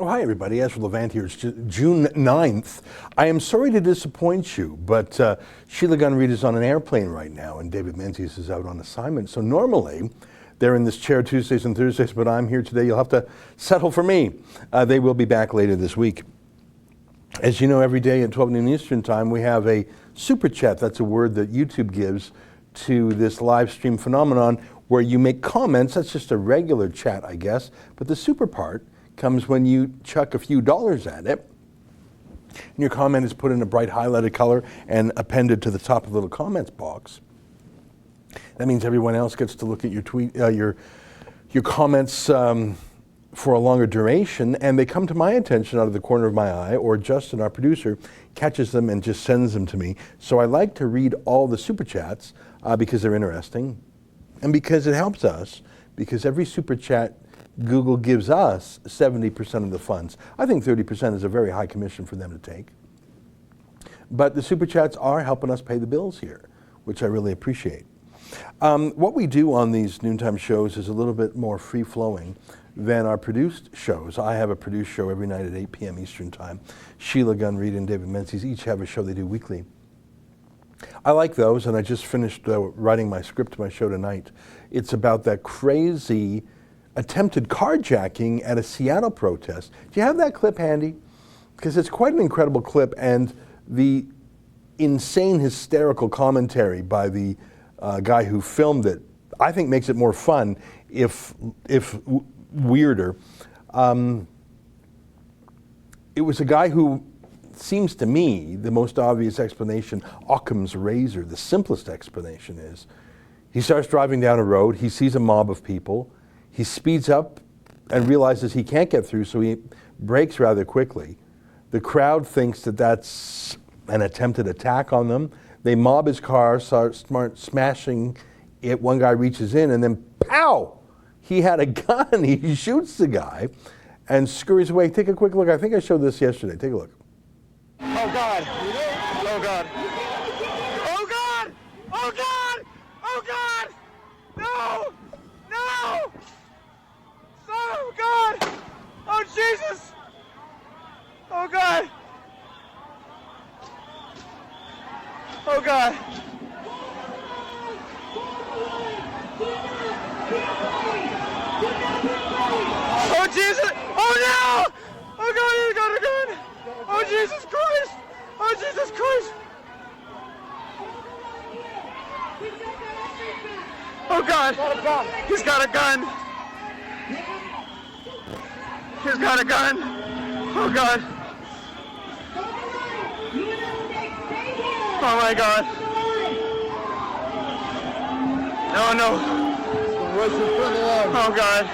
Oh, hi, everybody. Ezra Levant here. It's June 9th. I am sorry to disappoint you, but Sheila Gunn-Reid is on an airplane right now, and David Menzies is out on assignment. So normally, they're in this chair Tuesdays and Thursdays, but I'm here today. You'll have to settle for me. They will be back later this week. As you know, every day at 12 noon Eastern Time, we have a super chat. That's a word that YouTube gives to this live stream phenomenon where you make comments. That's just a regular chat, I guess. But the super part comes when you chuck a few dollars at it, and your comment is put in a bright highlighted color and appended to the top of the little comments box. That means everyone else gets to look at your tweet, your comments for a longer duration, and they come to my attention out of the corner of my eye, or Justin, our producer, catches them and just sends them to me. So I like to read all the super chats because they're interesting, and because it helps us, because every super chat Google gives us 70% of the funds. I think 30% is a very high commission for them to take. But the super chats are helping us pay the bills here, which I really appreciate. What we do on these noontime shows is a little bit more free-flowing than our produced shows. I have a produced show every night at 8 p.m. Eastern Time. Sheila Gunn-Reid and David Menzies each have a show they do weekly. I like those, and I just finished writing my script to my show tonight. It's about that crazy attempted carjacking at a Seattle protest. Do you have that clip handy? Because it's quite an incredible clip, and the insane hysterical commentary by the guy who filmed it, I think makes it more fun, if weirder. It was a guy who seems to me the most obvious explanation, Occam's razor. The simplest explanation is he starts driving down a road, he sees a mob of people, he speeds up and realizes he can't get through, so he brakes rather quickly. The crowd thinks that that's an attempted attack on them. They mob his car, start smashing it. One guy reaches in, and then pow! He had a gun. He shoots the guy and scurries away. Take a quick look. I think I showed this yesterday. Take a look. Oh, God. Oh, God. Oh, God! Oh, God! Oh, God! No! No! Oh, God! Oh, Jesus! Oh, God! Oh, God! Oh, Jesus! Oh, no! Oh, God, he's got a gun! Oh, Jesus Christ! Oh, Jesus Christ! Oh, God! He's got a gun! He's got a gun! Oh, God! Oh, my God! No, no! Oh, God!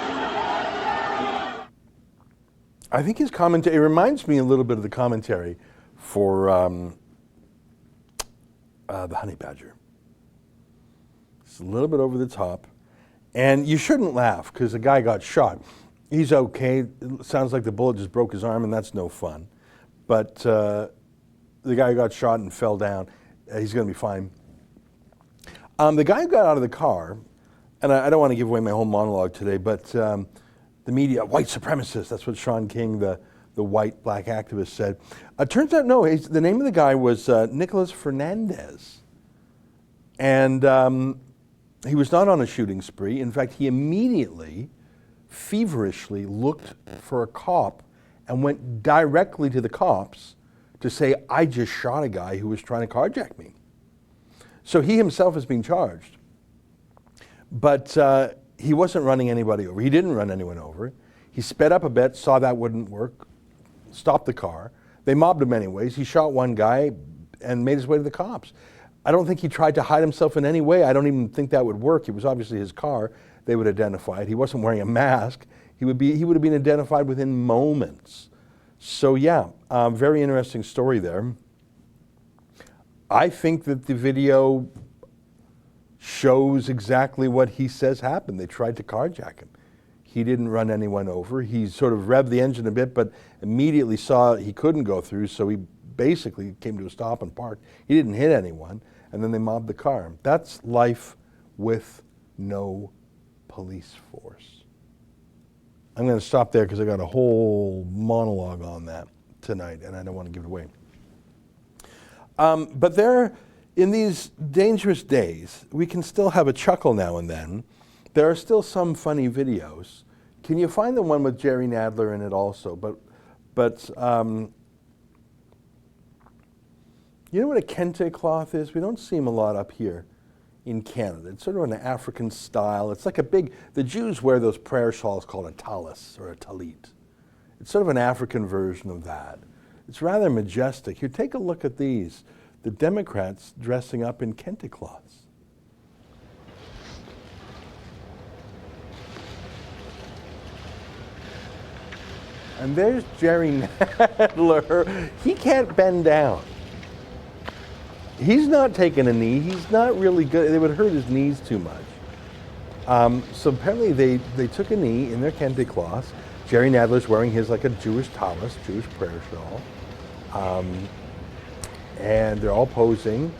I think his commentary, it reminds me a little bit of the commentary for the honey badger. It's a little bit over the top. And you shouldn't laugh, because the guy got shot. He's okay. It sounds like the bullet just broke his arm, and that's no fun. But the guy got shot and fell down. He's going to be fine. The guy who got out of the car, and I don't want to give away my whole monologue today, but the media, white supremacist, that's what Sean King, the white black activist, said. Turns out, no, the name of the guy was Nicholas Fernandez. And he was not on a shooting spree. In fact, he immediately, feverishly looked for a cop and went directly to the cops to say, I just shot a guy who was trying to carjack me. So he himself is being charged. But he wasn't running anybody over. He didn't run anyone over. He sped up a bit, saw that wouldn't work, stopped the car. They mobbed him anyways. He shot one guy and made his way to the cops. I don't think he tried to hide himself in any way. I don't even think that would work. It was obviously his car. They would identify it. He wasn't wearing a mask. He would have been identified within moments. So yeah, very interesting story there. I think that the video shows exactly what he says happened. They tried to carjack him. He didn't run anyone over. He sort of revved the engine a bit, but immediately saw he couldn't go through, so he basically came to a stop and parked. He didn't hit anyone, and then they mobbed the car. That's life with no police force. I'm going to stop there because I got a whole monologue on that tonight, and I don't want to give it away. But there, in these dangerous days, we can still have a chuckle now and then. There are still some funny videos. Can you find the one with Jerry Nadler in it also? But you know what a Kente cloth is? We don't see them a lot up here in Canada. It's sort of an African style. It's like the Jews wear those prayer shawls called a talis or a talit. It's sort of an African version of that. It's rather majestic. Here, take a look at these. The Democrats dressing up in Kente cloths. And there's Jerry Nadler. He can't bend down. He's not taking a knee. He's not really good. They would hurt his knees too much. So apparently they took a knee in their Kente cloths. Jerry Nadler's wearing his like a Jewish talis, Jewish prayer shawl. And they're all posing.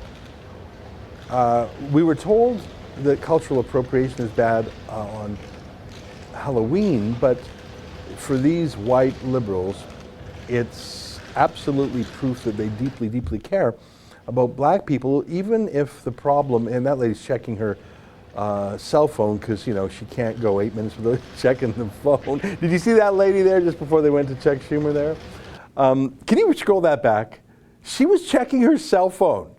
We were told that cultural appropriation is bad on Halloween, but for these white liberals, it's absolutely proof that they deeply, deeply care about black people, even if the problem, and that lady's checking her cell phone because, you know, she can't go 8 minutes without checking the phone. Did you see that lady there just before they went to check Schumer there? Can you scroll that back? She was checking her cell phone.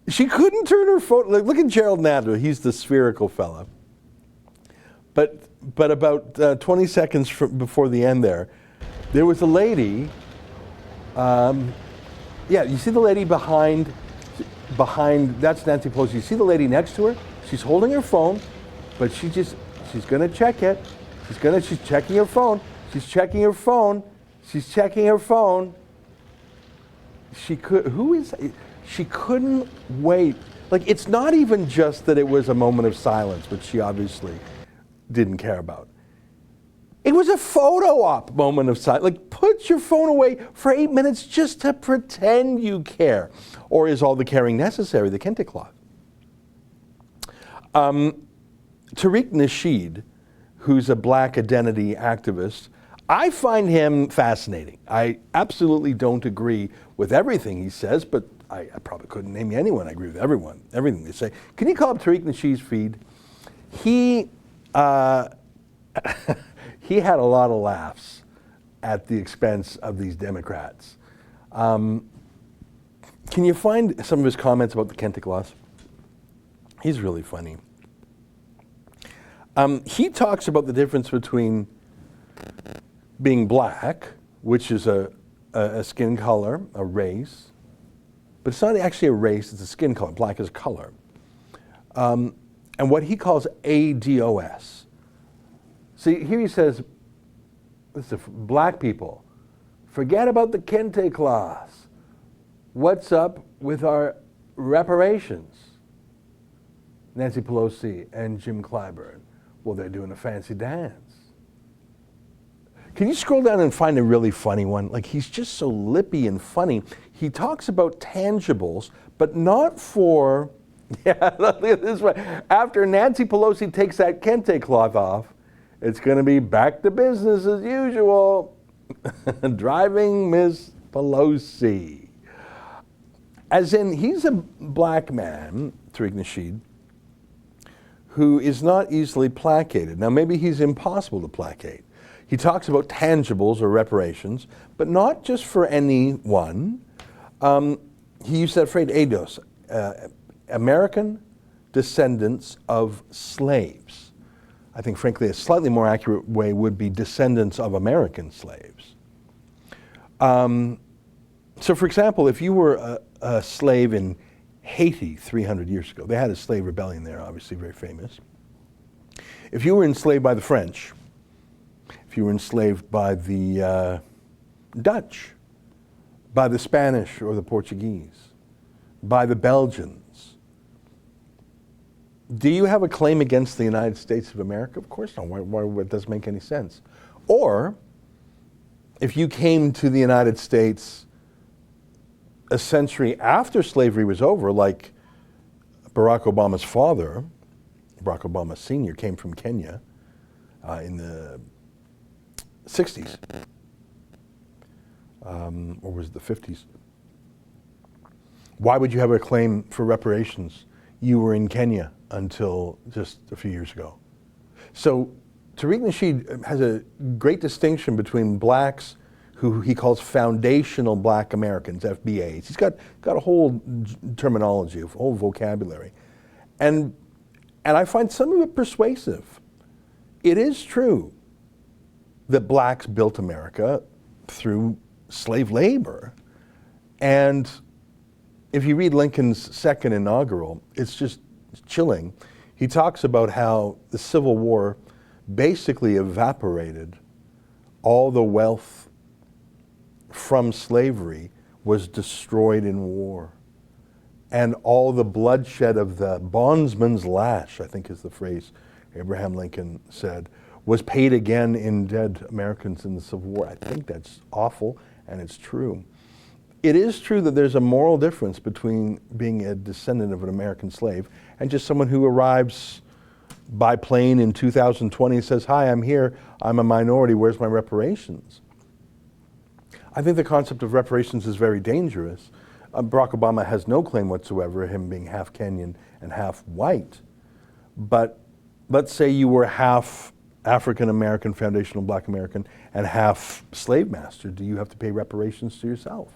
She couldn't turn her phone. Look at Gerald Nadler. He's the spherical fella. But about 20 seconds before the end there was a lady. Yeah, you see the lady behind, that's Nancy Pelosi. You see the lady next to her? She's holding her phone, but she's going to check it. She's checking her phone. She's checking her phone. She's checking her phone. She couldn't wait. Like, it's not even just that it was a moment of silence, which she obviously didn't care about. It was a photo op moment of silence. Like, put your phone away for 8 minutes just to pretend you care. Or is all the caring necessary? The Kente cloth. Tariq Nasheed, who's a black identity activist, I find him fascinating. I absolutely don't agree with everything he says, but I probably couldn't name you anyone I agree with everything they say. Can you call up Tariq Nasheed's feed? He had a lot of laughs at the expense of these Democrats. Can you find some of his comments about the Kente cloth? He's really funny. He talks about the difference between being black, which is a skin color, a race, but it's not actually a race, it's a skin color. Black is a color. And what he calls ADOS. See, here he says, listen, black people, forget about the Kente cloth. What's up with our reparations? Nancy Pelosi and Jim Clyburn, well, they're doing a fancy dance. Can you scroll down and find a really funny one? Like, he's just so lippy and funny. He talks about tangibles, but not for, yeah, look at this one. After Nancy Pelosi takes that Kente cloth off, it's going to be back to business as usual. Driving Miss Pelosi. As in, he's a black man, Tariq Nasheed, who is not easily placated. Now, maybe he's impossible to placate. He talks about tangibles or reparations, but not just for anyone. He used that phrase, ADOS, American descendants of slaves. I think, frankly, a slightly more accurate way would be descendants of American slaves. So, for example, if you were a slave in Haiti 300 years ago, they had a slave rebellion there, obviously very famous. If you were enslaved by the French, if you were enslaved by the Dutch, by the Spanish or the Portuguese, by the Belgians, do you have a claim against the United States of America? Of course not. Why it doesn't make any sense. Or, if you came to the United States a century after slavery was over, like Barack Obama's father, Barack Obama Sr., came from Kenya, in the 60s, or was it the 50s? Why would you have a claim for reparations? You were in Kenya until just a few years ago. So Tariq Nasheed has a great distinction between blacks who he calls foundational black Americans, FBAs. He's got a whole terminology, a whole vocabulary. And I find some of it persuasive. It is true that blacks built America through slave labor. And if you read Lincoln's second inaugural, it's just chilling. He talks about how the Civil War basically evaporated all the wealth from slavery was destroyed in war. And all the bloodshed of the bondsman's lash, I think is the phrase Abraham Lincoln said, was paid again in dead Americans in the Civil War. I think that's awful, and it's true. It is true that there's a moral difference between being a descendant of an American slave and just someone who arrives by plane in 2020 and says, "Hi, I'm here, I'm a minority, where's my reparations?" I think the concept of reparations is very dangerous. Barack Obama has no claim whatsoever, him being half Kenyan and half white. But let's say you were half African American, foundational black American, and half slave master. Do you have to pay reparations to yourself?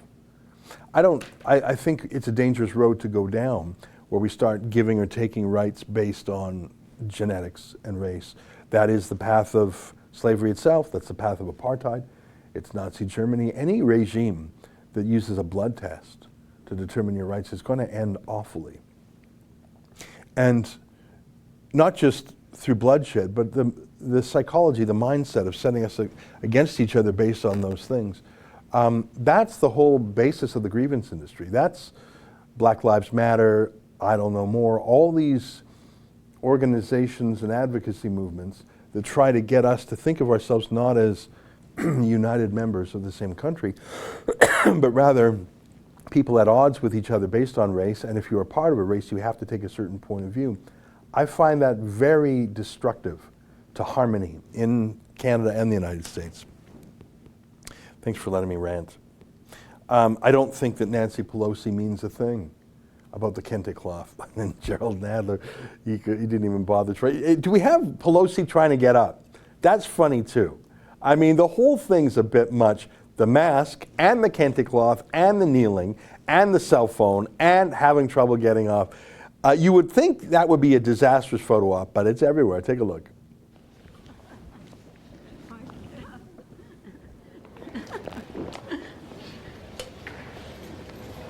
I think it's a dangerous road to go down where we start giving or taking rights based on genetics and race. That is the path of slavery itself. That's the path of apartheid. It's Nazi Germany. Any regime that uses a blood test to determine your rights is going to end awfully. And not just through bloodshed, but the psychology, the mindset of setting us against each other based on those things. That's the whole basis of the grievance industry. That's Black Lives Matter, I Don't Know More, all these organizations and advocacy movements that try to get us to think of ourselves not as united members of the same country, but rather people at odds with each other based on race, and if you're a part of a race, you have to take a certain point of view. I find that very destructive to harmony in Canada and the United States. Thanks for letting me rant. I don't think that Nancy Pelosi means a thing about the Kente cloth. And Gerald Nadler, he didn't even bother trying. Do we have Pelosi trying to get up? That's funny too. I mean, the whole thing's a bit much. The mask and the Kente cloth and the kneeling and the cell phone and having trouble getting off. You would think that would be a disastrous photo op, but it's everywhere. Take a look.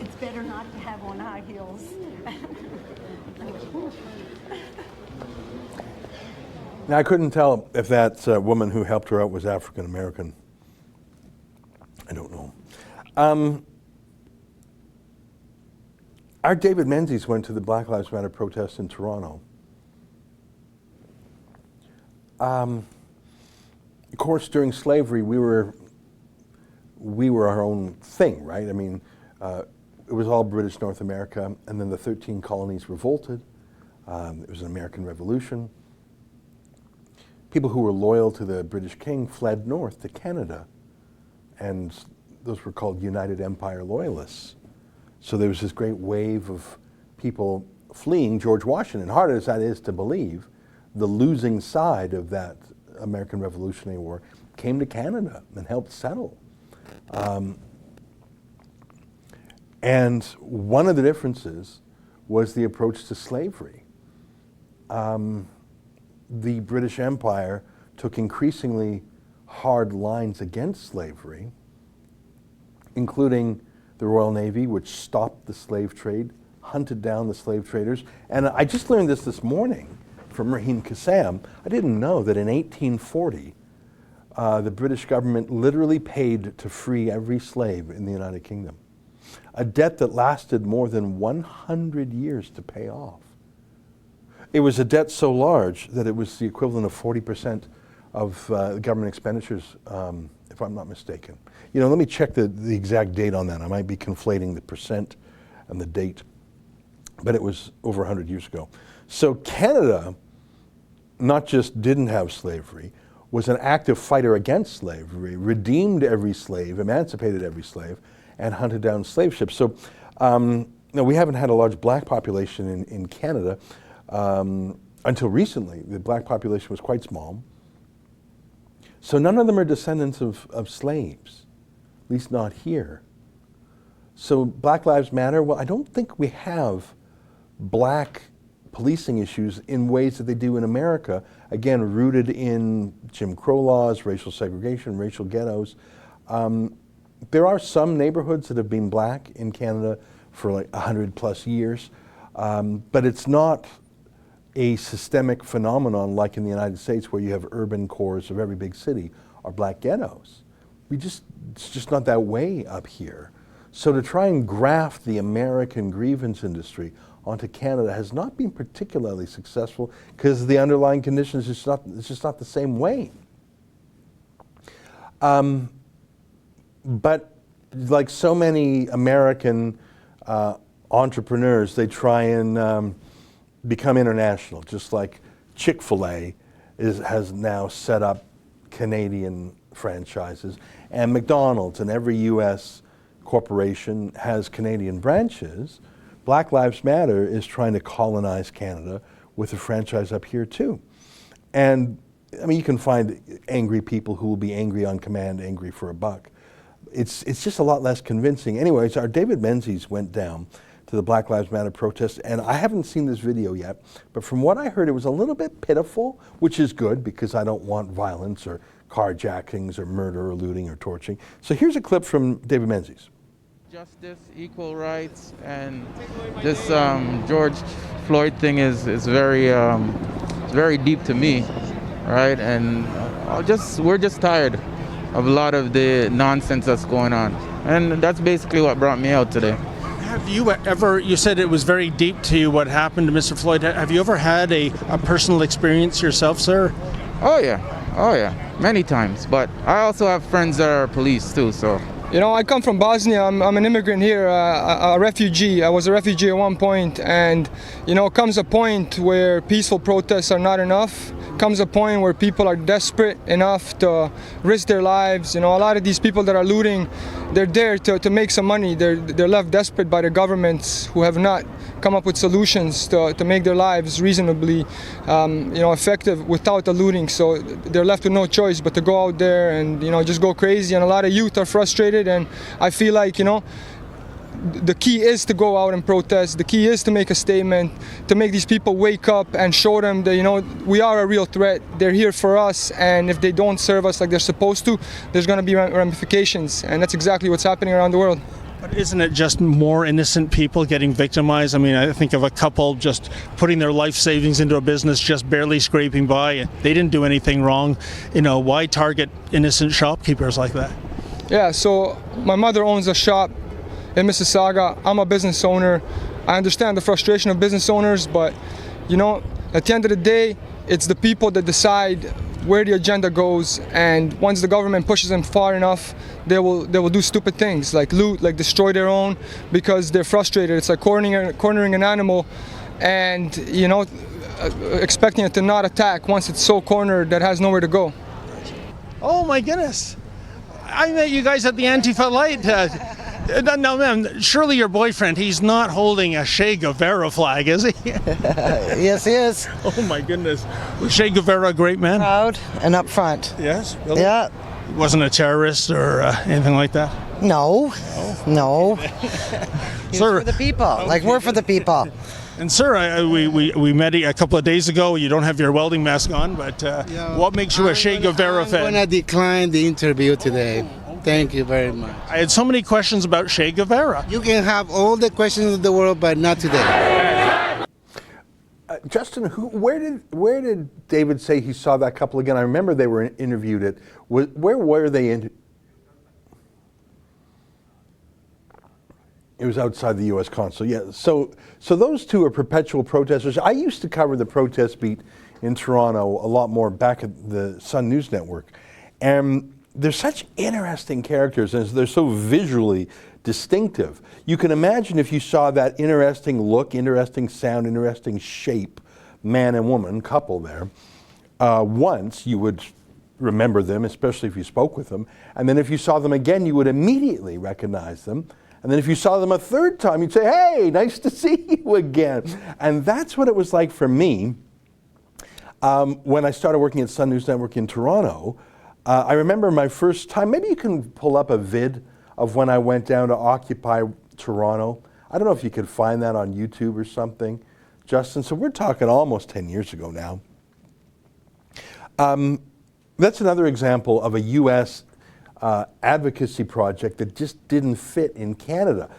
It's better not to have on high heels. Now, I couldn't tell if that woman who helped her out was African American. I don't know. Our David Menzies went to the Black Lives Matter protest in Toronto. Of course, during slavery, we were our own thing, right? I mean, it was all British North America, and then the 13 colonies revolted. It was an American Revolution. People who were loyal to the British king fled north to Canada, and those were called United Empire Loyalists. So there was this great wave of people fleeing George Washington. Hard as that is to believe, the losing side of that American Revolutionary War came to Canada and helped settle. And one of the differences was the approach to slavery. The British Empire took increasingly hard lines against slavery, including the Royal Navy, which stopped the slave trade, hunted down the slave traders. And I just learned this morning from Raheem Kassam. I didn't know that in 1840, the British government literally paid to free every slave in the United Kingdom, a debt that lasted more than 100 years to pay off. It was a debt so large that it was the equivalent of 40% of government expenditures, if I'm not mistaken. You know, let me check the exact date on that. I might be conflating the percent and the date, but it was over 100 years ago. So Canada not just didn't have slavery, was an active fighter against slavery, redeemed every slave, emancipated every slave, and hunted down slave ships. So we haven't had a large black population in Canada until recently. The black population was quite small. So none of them are descendants of slaves, at least not here. So Black Lives Matter, well, I don't think we have black policing issues in ways that they do in America, again, rooted in Jim Crow laws, racial segregation, racial ghettos. There are some neighborhoods that have been black in Canada for like 100+ years, but it's not a systemic phenomenon like in the United States where you have urban cores of every big city are black ghettos. It's just not that way up here. So to try and graft the American grievance industry onto Canada has not been particularly successful because the underlying conditions it's just not the same way. But like so many American entrepreneurs, they try and become international, just like Chick-fil-A has now set up Canadian franchises, and McDonald's and every U.S. corporation has Canadian branches. Black Lives Matter is trying to colonize Canada with a franchise up here too. And I mean, you can find angry people who will be angry on command, angry for a buck. It's just a lot less convincing. Anyways, our David Menzies went down to the Black Lives Matter protest, and I haven't seen this video yet, but from what I heard, it was a little bit pitiful, which is good because I don't want violence or carjackings or murder or looting or torching. So here's a clip from David Menzies. Justice, equal rights, and this George Floyd thing is very deep to me, right? And we're just tired of a lot of the nonsense that's going on, and that's basically what brought me out today. Have you ever, you said it was very deep to you what happened to Mr. Floyd. Have you ever had a personal experience yourself, sir? Oh yeah, many times. But I also have friends that are police too, so. You know, I come from Bosnia. I'm an immigrant here, a refugee. I was a refugee at one point, and you know, comes a point where peaceful protests are not enough. Comes a point where people are desperate enough to risk their lives. You know, a lot of these people that are looting, they're there to make some money. They're left desperate by the governments who have not come up with solutions to make their lives reasonably effective without the looting. So they're left with no choice but to go out there and just go crazy. And a lot of youth are frustrated, and I feel like the key is to go out and protest. The key is to make a statement, to make these people wake up and show them that we are a real threat. They're here for us, and if they don't serve us like they're supposed to, there's going to be ramifications, and that's exactly what's happening around the world. But isn't it just more innocent people getting victimized? I mean, I think of a couple just putting their life savings into a business, just barely scraping by. They didn't do anything wrong. Why target innocent shopkeepers like that? Yeah, so my mother owns a shop in Mississauga. I'm a business owner. I understand the frustration of business owners, but at the end of the day, it's the people that decide where the agenda goes, and once the government pushes them far enough, they will do stupid things like loot, like destroy their own, because they're frustrated. It's like cornering an animal and expecting it to not attack once it's so cornered that it has nowhere to go. Oh my goodness, I met you guys at the Antifa light. No, ma'am, surely your boyfriend, he's not holding a Che Guevara flag, is he? Yes, he is. Oh my goodness. Was Che Guevara a great man? Proud and up front. Yes? Really? Yeah. He wasn't a terrorist or anything like that? No. He's Sir, for the people, like we're for the people. And sir, we met a couple of days ago. You don't have your welding mask on, but what makes you a Che Guevara fan? I'm going to decline the interview today. Thank you very much. I had so many questions about Che Guevara. You can have all the questions of the world, but not today. Justin, where did David say he saw that couple again? I remember they were interviewed at. Where were they in? It was outside the U.S. consul. Yeah. So those two are perpetual protesters. I used to cover the protest beat in Toronto a lot more back at the Sun News Network, and they're such interesting characters, and they're so visually distinctive. You can imagine if you saw that interesting look, interesting sound, interesting shape, man and woman couple there, once you would remember them, especially if you spoke with them. And then if you saw them again, you would immediately recognize them. And then if you saw them a third time, you'd say, hey, nice to see you again. And that's what it was like for me when I started working at Sun News Network in Toronto. I remember my first time, maybe you can pull up a vid of when I went down to Occupy Toronto. I don't know if you could find that on YouTube or something, Justin. So we're talking almost 10 years ago now. That's another example of a U.S. Advocacy project that just didn't fit in Canada.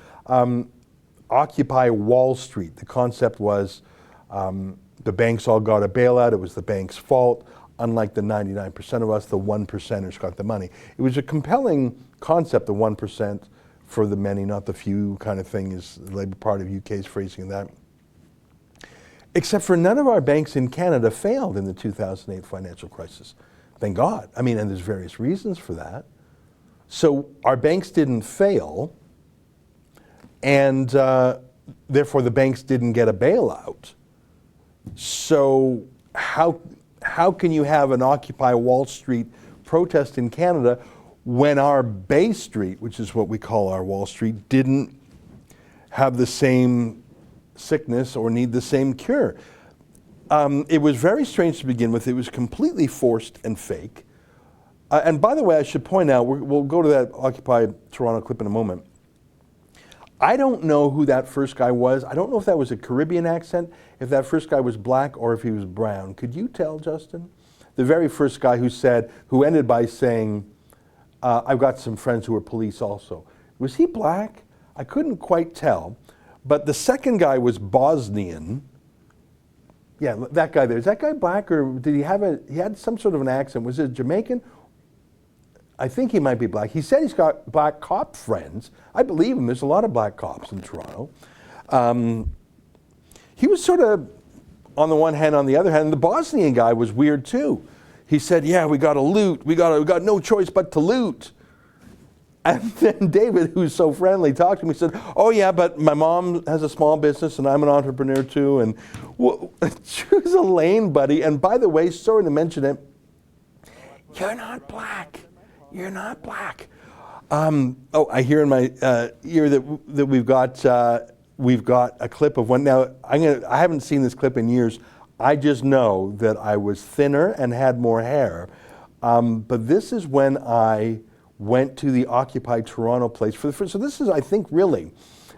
Occupy Wall Street. The concept was the banks all got a bailout. It was the bank's fault. Unlike the 99% of us, the 1%ers got the money. It was a compelling concept, the 1% for the many, not the few kind of thing, is the Labour Party of UK's phrasing that. Except for none of our banks in Canada failed in the 2008 financial crisis. Thank God. I mean, and there's various reasons for that. So our banks didn't fail, and therefore the banks didn't get a bailout. So how can you have an Occupy Wall Street protest in Canada when our Bay Street, which is what we call our Wall Street, didn't have the same sickness or need the same cure? It was very strange to begin with. It was completely forced and fake. And by the way, I should point out, we'll go to that Occupy Toronto clip in a moment. I don't know who that first guy was. I don't know if that was a Caribbean accent, if that first guy was black, or if he was brown. Could you tell, Justin? The very first guy who ended by saying, I've got some friends who are police also. Was he black? I couldn't quite tell. But the second guy was Bosnian. Yeah, that guy there. Is that guy black, or did he had some sort of an accent? Was it Jamaican? I think he might be black. He said he's got black cop friends. I believe him. There's a lot of black cops in Toronto. He was sort of on the one hand, on the other hand. The Bosnian guy was weird too. He said, yeah, we got to loot. We got no choice but to loot. And then David, who's so friendly, talked to me, said, oh yeah, but my mom has a small business and I'm an entrepreneur too. And choose a lane, buddy. And by the way, sorry to mention it, you're not black. You're not black. I hear in my ear that we've got a clip of one. Now I haven't seen this clip in years. I just know that I was thinner and had more hair. But this is when I went to the Occupy Toronto place for the first. So this is, I think, really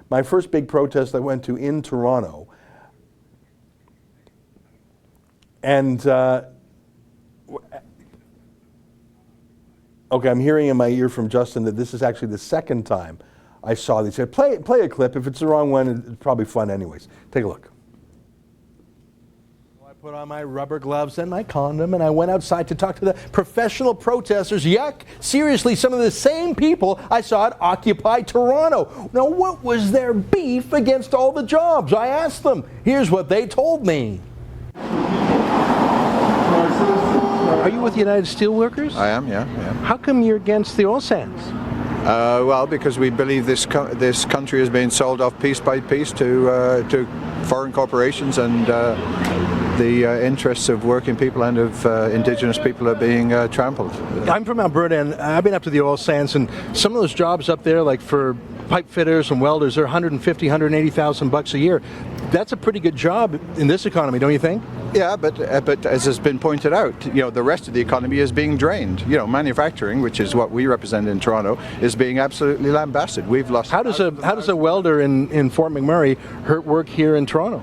my first big protest I went to in Toronto. And okay, I'm hearing in my ear from Justin that this is actually the second time I saw these. Play a clip. If it's the wrong one, it's probably fun anyways. Take a look. I put on my rubber gloves and my condom, and I went outside to talk to the professional protesters. Yuck, seriously, some of the same people I saw at Occupy Toronto. Now, what was their beef against all the jobs? I asked them. Here's what they told me. Are you with the United Steelworkers? I am, yeah. How come you're against the oil sands? Well, because we believe this country is being sold off piece by piece to foreign corporations, and the interests of working people and of Indigenous people are being trampled. I'm from Alberta, and I've been up to the oil sands, and some of those jobs up there, like for pipe fitters and welders, they're $150,000, $180,000 a year. That's a pretty good job in this economy, don't you think? Yeah, but as has been pointed out, the rest of the economy is being drained. Manufacturing, which is what we represent in Toronto, is being absolutely lambasted. We've lost. How does a welder in Fort McMurray work here in Toronto?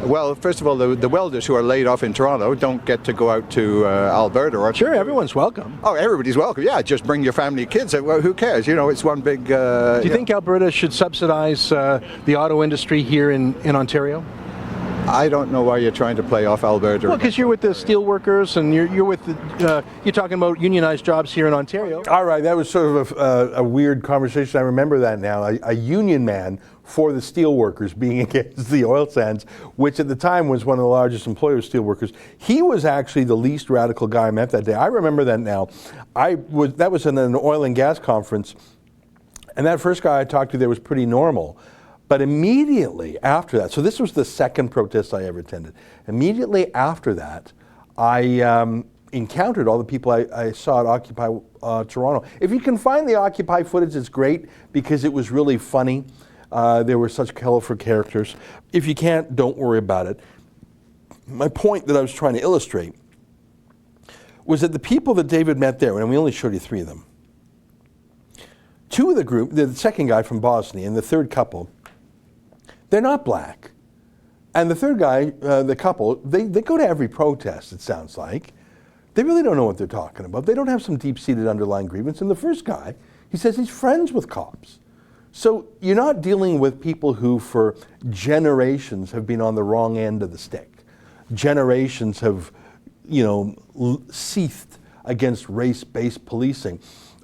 Well, first of all, the welders who are laid off in Toronto don't get to go out to Alberta. Or sure, everyone's welcome. Oh, everybody's welcome. Yeah, just bring your family, kids. Well, who cares? It's one big... Do you think Alberta should subsidize the auto industry here in Ontario? I don't know why you're trying to play off Alberta. Well, because you're with the steel workers, and you're with you're talking about unionized jobs here in Ontario. All right, that was sort of a weird conversation. I remember that now. A union man for the steel workers being against the oil sands, which at the time was one of the largest employers of steel workers. He was actually the least radical guy I met that day. I remember that now. That was in an oil and gas conference, and that first guy I talked to there was pretty normal. But immediately after that, so this was the second protest I ever attended. Immediately after that, encountered all the people I saw at Occupy Toronto. If you can find the Occupy footage, it's great because it was really funny. There were such colorful characters. If you can't, don't worry about it. My point that I was trying to illustrate was that the people that David met there, and we only showed you 3 of them, 2 of the group, the second guy from Bosnia and the third couple, they're not black. And the third guy, the couple, they go to every protest, it sounds like. They really don't know what they're talking about. They don't have some deep-seated underlying grievance. And the first guy, he says he's friends with cops. So you're not dealing with people who for generations have been on the wrong end of the stick. Generations have, seethed against race-based policing.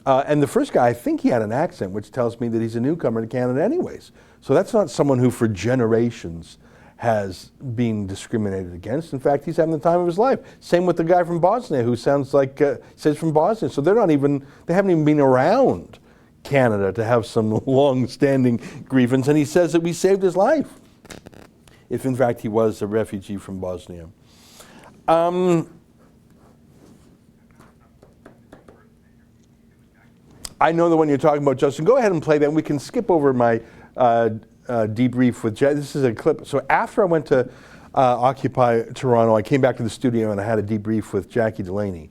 And the first guy, I think he had an accent, which tells me that he's a newcomer to Canada anyways. So that's not someone who for generations has been discriminated against. In fact, he's having the time of his life. Same with the guy from Bosnia who sounds like, says from Bosnia. So they haven't even been around Canada to have some long-standing grievance. And he says that we saved his life, if in fact he was a refugee from Bosnia. I know the one you're talking about, Justin. Go ahead and play that. And we can skip over my debrief with Jackie. This is a clip. So after I went to Occupy Toronto, I came back to the studio and I had a debrief with Jackie Delaney.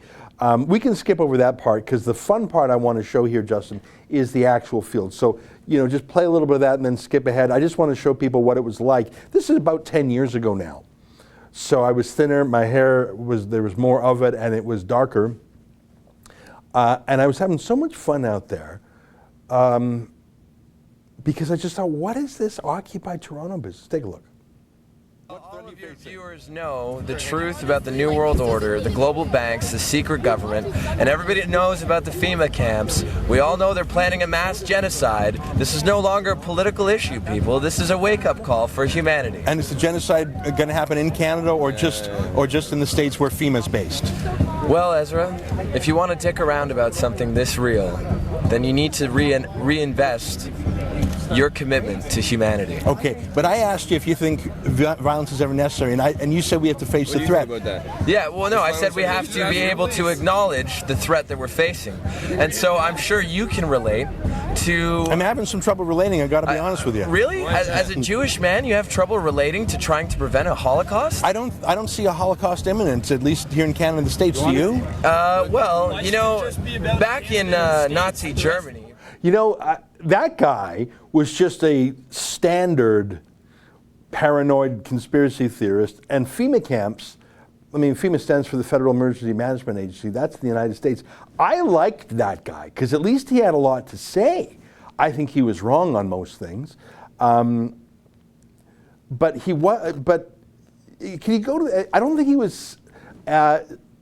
We can skip over that part because the fun part I want to show here, Justin, is the actual field. So, just play a little bit of that and then skip ahead. I just want to show people what it was like. This is about 10 years ago now. So I was thinner, my hair there was more of it, and it was darker. And I was having so much fun out there because I just thought, what is this Occupy Toronto business? Take a look. All of your viewers know the truth about the New World Order, the global banks, the secret government, and everybody knows about the FEMA camps. We all know they're planning a mass genocide. This is no longer a political issue, people. This is a wake-up call for humanity. And is the genocide going to happen in Canada or just in the States where FEMA's based? Well, Ezra, if you want to dick around about something this real, then you need to reinvest your commitment to humanity. Okay, but I asked you if you think violence is ever necessary, and you said we have to face the threat. Yeah, well, no, I said we have to be able to acknowledge the threat that we're facing. And so I'm sure you can relate to... I'm having some trouble relating, I gotta be honest with you. Really? As a Jewish man, you have trouble relating to trying to prevent a Holocaust? I don't see a Holocaust imminent, at least here in Canada and the States. Do you? Well, back in Nazi Germany... That guy was just a standard paranoid conspiracy theorist, and FEMA camps, FEMA stands for the Federal Emergency Management Agency, that's the United States. I liked that guy, because at least he had a lot to say. I think he was wrong on most things. But can you go to, I don't think he was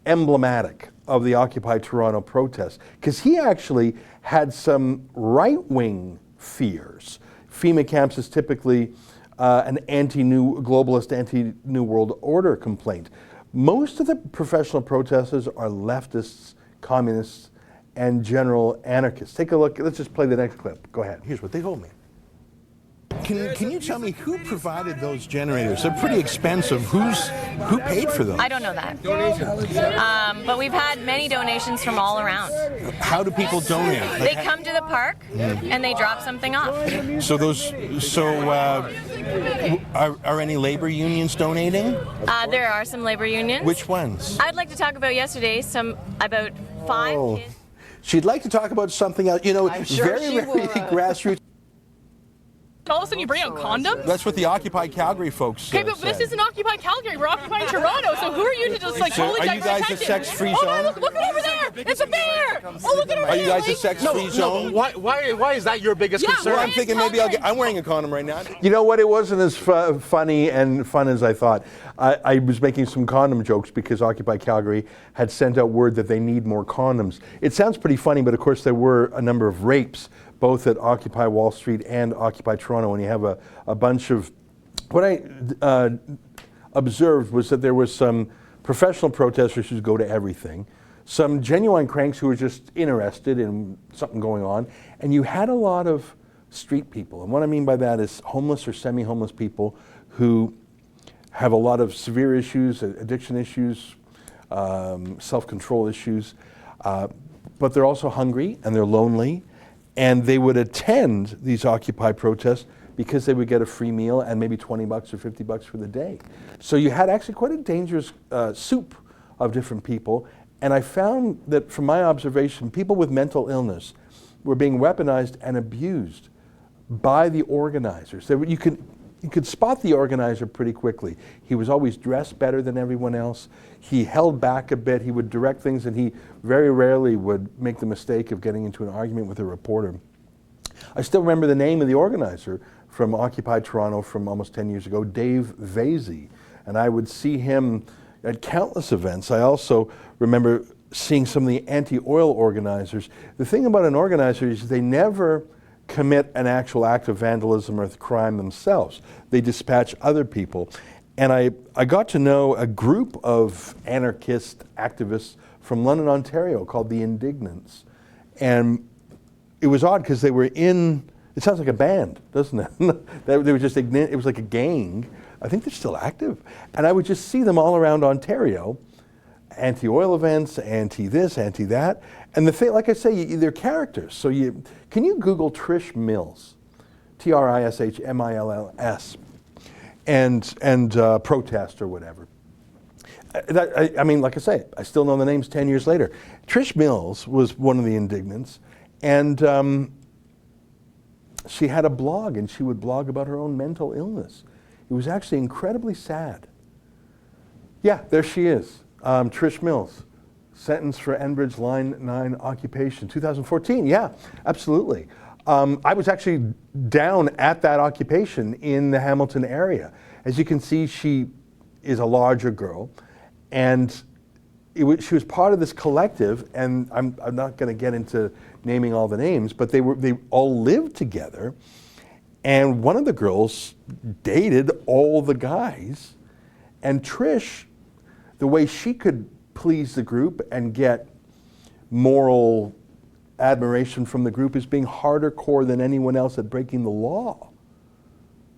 emblematic of the Occupy Toronto protests, because he actually had some right-wing fears. FEMA camps is typically an globalist, anti-New World Order complaint. Most of the professional protesters are leftists, communists, and general anarchists. Take a look. Let's just play the next clip. Go ahead. Here's what they told me. Can you tell me who provided those generators? They're pretty expensive. Who paid for them? I don't know that. But we've had many donations from all around. How do people donate? They come to the park and they drop something off. Are any labor unions donating? There are some labor unions. Which ones? I'd like to talk about yesterday about 5 kids. She'd like to talk about something else. Very grassroots. All of a sudden you bring out condoms? That's what the Occupy Calgary folks Okay, but this isn't Occupy Calgary. We're occupying Toronto. So who are you to just totally are you guys a sex-free zone? Oh, look over there! It's a bear! Oh, look at our Are you guys a sex-free zone? Why is that your biggest concern? Well, I'm thinking maybe I'm wearing a condom right now. You know what? It wasn't as funny and fun as I thought. I was making some condom jokes because Occupy Calgary had sent out word that they need more condoms. It sounds pretty funny, but of course there were a number of rapes both at Occupy Wall Street and Occupy Toronto, and you have a bunch of... What I observed was that there was some professional protesters who go to everything, some genuine cranks who were just interested in something going on, and you had a lot of street people. And what I mean by that is homeless or semi-homeless people who have a lot of severe issues, addiction issues, self-control issues, but they're also hungry and they're lonely, and they would attend these Occupy protests because they would get a free meal and maybe $20 or $50 for the day. So you had actually quite a dangerous soup of different people, and I found that from my observation, people with mental illness were being weaponized and abused by the organizers. You could spot the organizer pretty quickly. He was always dressed better than everyone else. He held back a bit. He would direct things, and he very rarely would make the mistake of getting into an argument with a reporter. I still remember the name of the organizer from Occupy Toronto from almost 10 years ago, Dave Vasey, and I would see him at countless events. I also remember seeing some of the anti-oil organizers. The thing about an organizer is they never commit an actual act of vandalism or crime themselves. They dispatch other people. And I got to know a group of anarchist activists from London, Ontario called the Indignants. And it was odd because they were in, it sounds like a band, doesn't it? They were just, it was like a gang. I think they're still active. And I would just see them all around Ontario, anti-oil events, anti-this, anti-that. And the thing, like I say, they're characters. So can you Google Trish Mills, Trishmills, and protest or whatever. I mean, like I say, I still know the names 10 years later. Trish Mills was one of the Indignants, and she had a blog, and she would blog about her own mental illness. It was actually incredibly sad. Yeah, there she is, Trish Mills. Sentence for Enbridge Line 9 occupation, 2014. Yeah, absolutely. I was actually down at that occupation in the Hamilton area. As you can see, she is a larger girl, and she was part of this collective, and I'm not going to get into naming all the names, but they all lived together, and one of the girls dated all the guys, and Trish, the way she could please the group and get moral admiration from the group is being harder core than anyone else at breaking the law.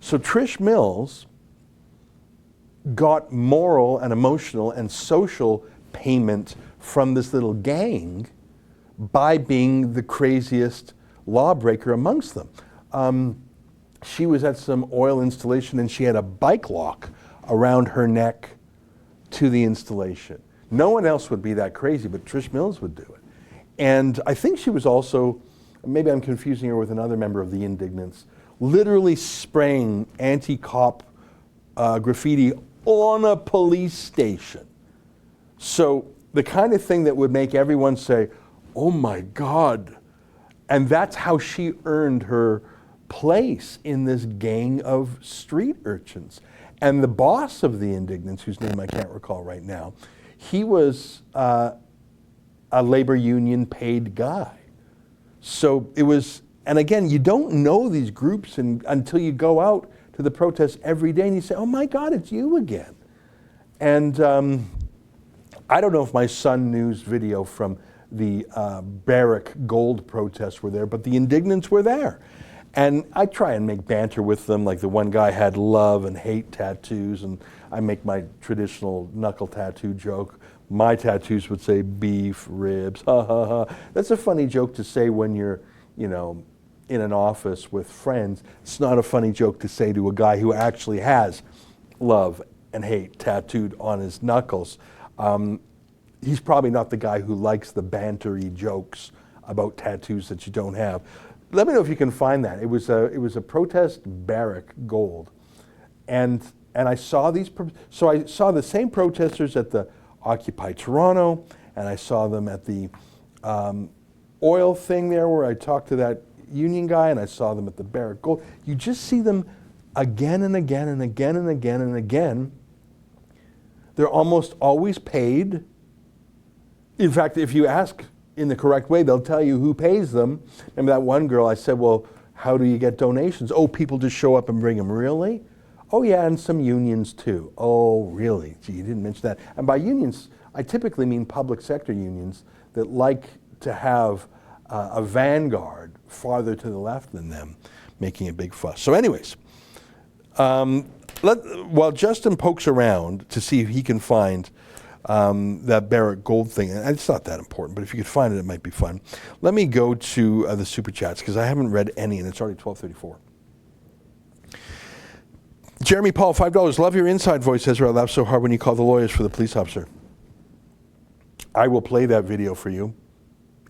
So Trish Mills got moral and emotional and social payment from this little gang by being the craziest lawbreaker amongst them. She was at some oil installation and she had a bike lock around her neck to the installation. No one else would be that crazy, but Trish Mills would do it. And I think she was also, maybe I'm confusing her with another member of the Indignants, literally spraying anti-cop graffiti on a police station. So the kind of thing that would make everyone say, oh my God. And that's how she earned her place in this gang of street urchins. And the boss of the Indignants, whose name I can't recall right now, he was a labor union paid guy. So it was, and again, you don't know these groups until you go out to the protests every day and you say, oh my God, it's you again. And I don't know if my son knew's video from the Barrack Gold protests were there, but the Indignants were there. And I try and make banter with them, like the one guy had love and hate tattoos, and I make my traditional knuckle tattoo joke. My tattoos would say beef, ribs, ha ha ha. That's a funny joke to say when you're, in an office with friends. It's not a funny joke to say to a guy who actually has love and hate tattooed on his knuckles. He's probably not the guy who likes the bantery jokes about tattoos that you don't have. Let me know if you can find that. It was a protest Barrack Gold, and I saw these. So I saw the same protesters at the Occupy Toronto, and I saw them at the oil thing there, where I talked to that union guy, and I saw them at the Barrack Gold. You just see them again and again and again and again and again. They're almost always paid. In fact, if you ask in the correct way, they'll tell you who pays them. Remember that one girl, I said, well, how do you get donations? Oh, people just show up and bring them. Really? Oh yeah, and some unions too. Oh, really? Gee, you didn't mention that. And by unions, I typically mean public sector unions that like to have a vanguard farther to the left than them, making a big fuss. So anyways, while Justin pokes around to see if he can find that Barrett Gold thing. And it's not that important, but if you could find it, it might be fun. Let me go to the Super Chats, because I haven't read any, and it's already 12:34. Jeremy Paul, $5. Love your inside voice, Ezra. I laughed so hard when you called the lawyers for the police officer. I will play that video for you.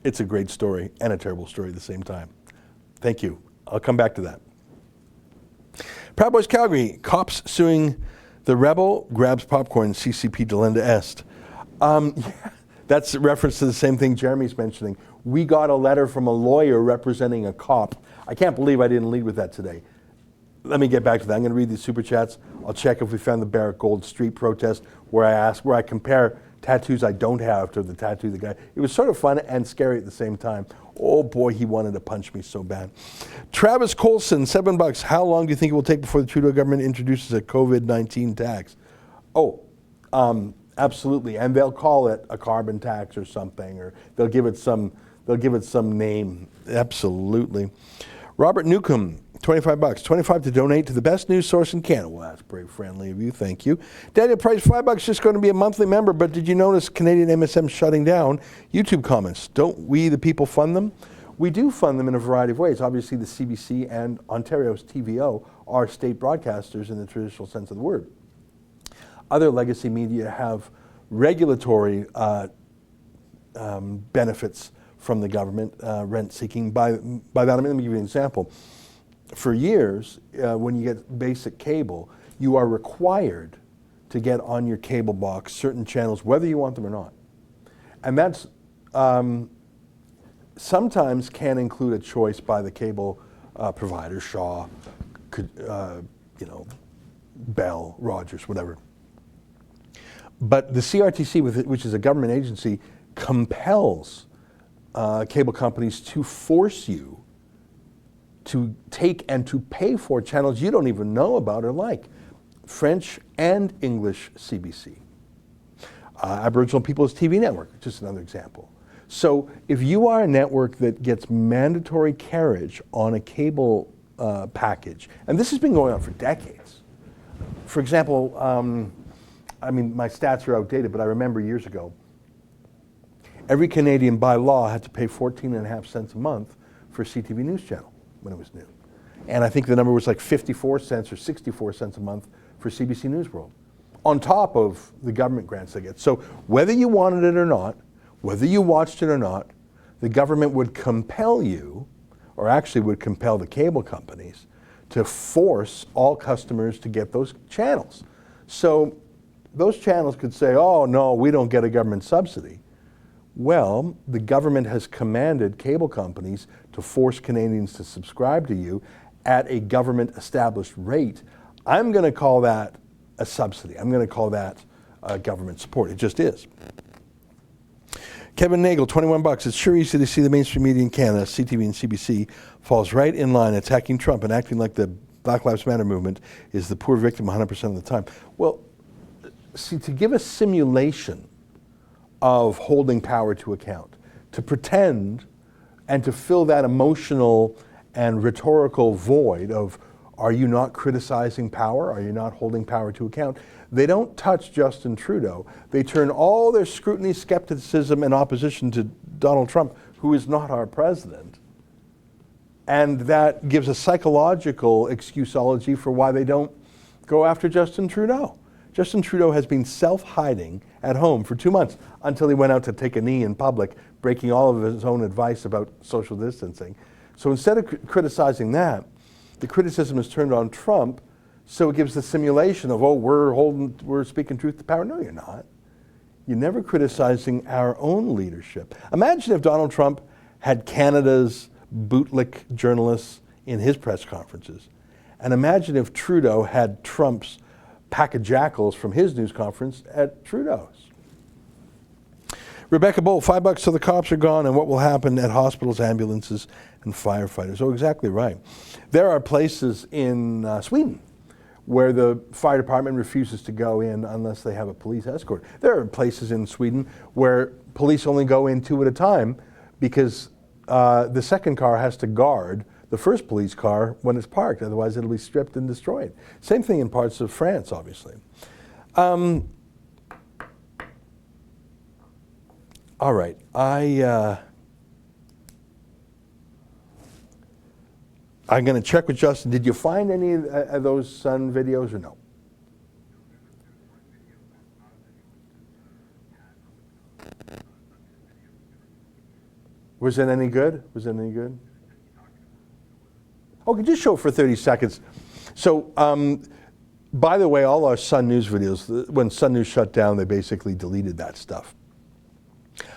It's a great story and a terrible story at the same time. Thank you. I'll come back to that. Proud Boys Calgary, cops suing the rebel, grabs popcorn, CCP delenda est. Yeah, that's a reference to the same thing Jeremy's mentioning. We got a letter from a lawyer representing a cop. I can't believe I didn't lead with that today. Let me get back to that. I'm going to read these super chats. I'll check if we found the Barrett Gold street protest where I compare tattoos I don't have to the tattoo the guy. It was sort of fun and scary at the same time. Oh boy, he wanted to punch me so bad. Travis Colson, $7. How long do you think it will take before the Trudeau government introduces a COVID-19 tax? Oh, absolutely. And they'll call it a carbon tax or something, or they'll give it some name. Absolutely. Robert Newcomb, $25. $25 to donate to the best news source in Canada. Well, that's very friendly of you. Thank you. Daniel Price, $5, just going to be a monthly member, but did you notice Canadian MSM shutting down YouTube comments? Don't we, the people, fund them? We do fund them in a variety of ways. Obviously, the CBC and Ontario's TVO are state broadcasters in the traditional sense of the word. Other legacy media have regulatory benefits from the government, rent-seeking. By that, let me give you an example. For years, when you get basic cable, you are required to get on your cable box certain channels, whether you want them or not. And that's sometimes can include a choice by the cable provider, Shaw, Bell, Rogers, whatever. But the CRTC, which is a government agency, compels cable companies to force you to take and to pay for channels you don't even know about or like. French and English CBC. Aboriginal People's TV Network, just another example. So if you are a network that gets mandatory carriage on a cable package, and this has been going on for decades. For example, I mean, my stats are outdated, but I remember years ago, every Canadian by law had to pay 14.5 cents a month for a CTV News channel when it was new. And I think the number was like 54 cents or 64 cents a month for CBC News World, on top of the government grants they get. So whether you wanted it or not, whether you watched it or not, the government would compel you, or actually would compel the cable companies, to force all customers to get those channels. So those channels could say, oh no, we don't get a government subsidy. Well, the government has commanded cable companies to force Canadians to subscribe to you at a government-established rate. I'm going to call that a subsidy. I'm going to call that government support. It just is. Kevin Nagel, $21. It's sure easy to see the mainstream media in Canada, CTV and CBC, falls right in line attacking Trump and acting like the Black Lives Matter movement is the poor victim 100% of the time. Well, see, to give a simulation of holding power to account, to pretend and to fill that emotional and rhetorical void of, are you not criticizing power? Are you not holding power to account? They don't touch Justin Trudeau. They turn all their scrutiny, skepticism, and opposition to Donald Trump, who is not our president. And that gives a psychological excuseology for why they don't go after Justin Trudeau. Justin Trudeau has been self-hiding at home for 2 months until he went out to take a knee in public, breaking all of his own advice about social distancing. So instead of criticizing that, the criticism is turned on Trump, so it gives the simulation of, oh, we're speaking truth to power. No, you're not. You're never criticizing our own leadership. Imagine if Donald Trump had Canada's bootlick journalists in his press conferences. And imagine if Trudeau had Trump's pack of jackals from his news conference at Trudeau's. Rebecca Bull, $5 so the cops are gone, and what will happen at hospitals, ambulances, and firefighters? Oh, exactly right. There are places in Sweden where the fire department refuses to go in unless they have a police escort. There are places in Sweden where police only go in 2 at a time because the second car has to guard the first police car when it's parked, otherwise it'll be stripped and destroyed. Same thing in parts of France, obviously. All right, I'm going to check with Justin. Did you find any of those Sun videos or no? Was it any good? Was it any good? Okay, just show it for 30 seconds. So, by the way, all our Sun News videos, when Sun News shut down, they basically deleted that stuff.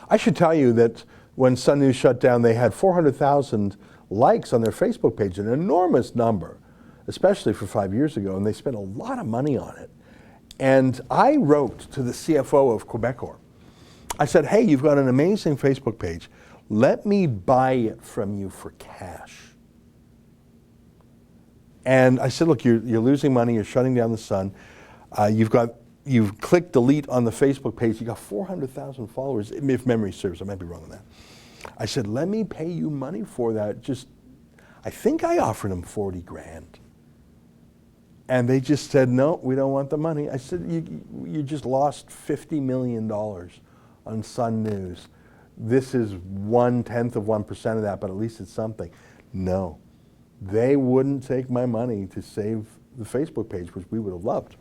I should tell you that when Sun News shut down, they had 400,000 likes on their Facebook page, an enormous number, especially for 5 years ago, and they spent a lot of money on it. And I wrote to the CFO of Quebecor. I said, hey, you've got an amazing Facebook page. Let me buy it from you for cash. And I said, look, you're losing money, you're shutting down the Sun. You've clicked delete on the Facebook page, you got 400,000 followers, if memory serves, I might be wrong on that. I said, let me pay you money for that. I think I offered them 40 grand. And they just said, no, we don't want the money. I said, you just lost $50 million on Sun News. This is 0.1% of that, but at least it's something. No, they wouldn't take my money to save the Facebook page, which we would have loved.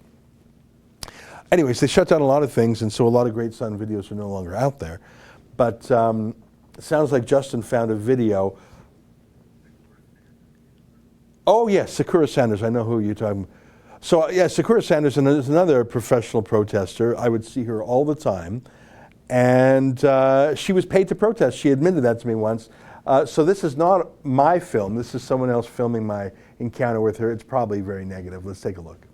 Anyways, they shut down a lot of things, and so a lot of great Sun videos are no longer out there. But it sounds like Justin found a video. Oh, yes, Sakura Sanders. I know who you're talking about. So, yeah, Sakura Sanders is another professional protester. I would see her all the time. And she was paid to protest. She admitted that to me once. So this is not my film. This is someone else filming my encounter with her. It's probably very negative. Let's take a look.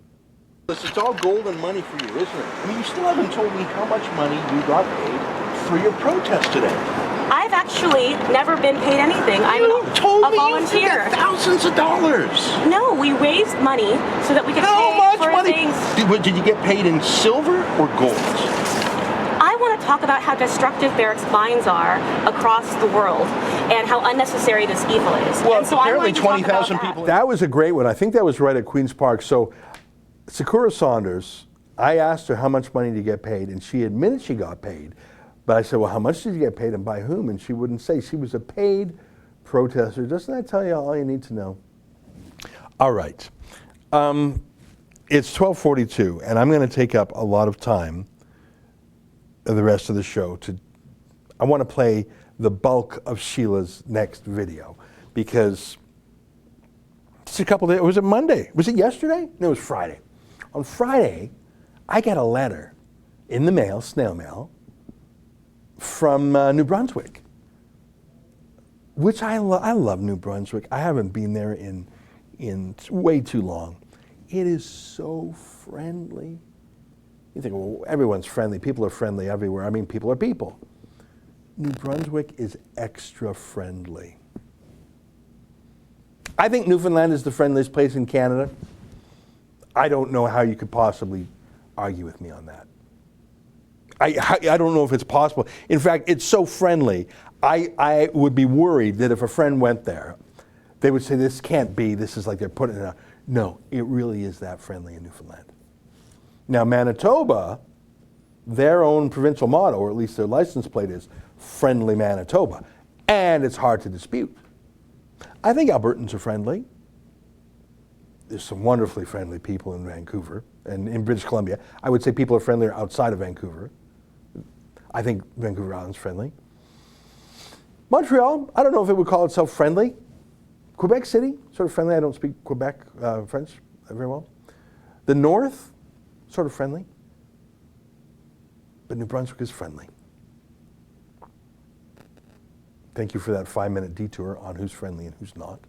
It's all golden money for you, isn't it? I mean, you still haven't told me how much money you got paid for your protest today. I've actually never been paid anything. I'm a volunteer. You get thousands of dollars. No, we raised money so that we could pay for things. Did you get paid in silver or gold? I want to talk about how destructive barracks binds are across the world and how unnecessary this evil is. Well, and so apparently 20,000 people. That was a great one. I think that was right at Queen's Park. So Sakura Sanders, I asked her how much money did you get paid, and she admitted she got paid. But I said, well, how much did you get paid and by whom? And she wouldn't say. She was a paid protester. Doesn't that tell you all you need to know? All right. It's 12:42, and I'm going to take up a lot of time the rest of the show. I want to play the bulk of Sheila's next video because it's a couple days. Was it Monday? Was it yesterday? No, it was Friday. On Friday, I got a letter in the mail, snail mail, from New Brunswick, which I love New Brunswick. I haven't been there in way too long. It is so friendly. You think, well, everyone's friendly. People are friendly everywhere. I mean, people are people. New Brunswick is extra friendly. I think Newfoundland is the friendliest place in Canada. I don't know how you could possibly argue with me on that. I don't know if it's possible. In fact, it's so friendly, I would be worried that if a friend went there, they would say, this can't be, this is like they're putting it out. No, it really is that friendly in Newfoundland. Now, Manitoba, their own provincial motto, or at least their license plate is Friendly Manitoba, and it's hard to dispute. I think Albertans are friendly. There's some wonderfully friendly people in Vancouver and in British Columbia. I would say people are friendlier outside of Vancouver. I think Vancouver Island's friendly. Montreal, I don't know if it would call itself friendly. Quebec City, sort of friendly. I don't speak Quebec French very well. The North, sort of friendly. But New Brunswick is friendly. Thank you for that 5-minute detour on who's friendly and who's not.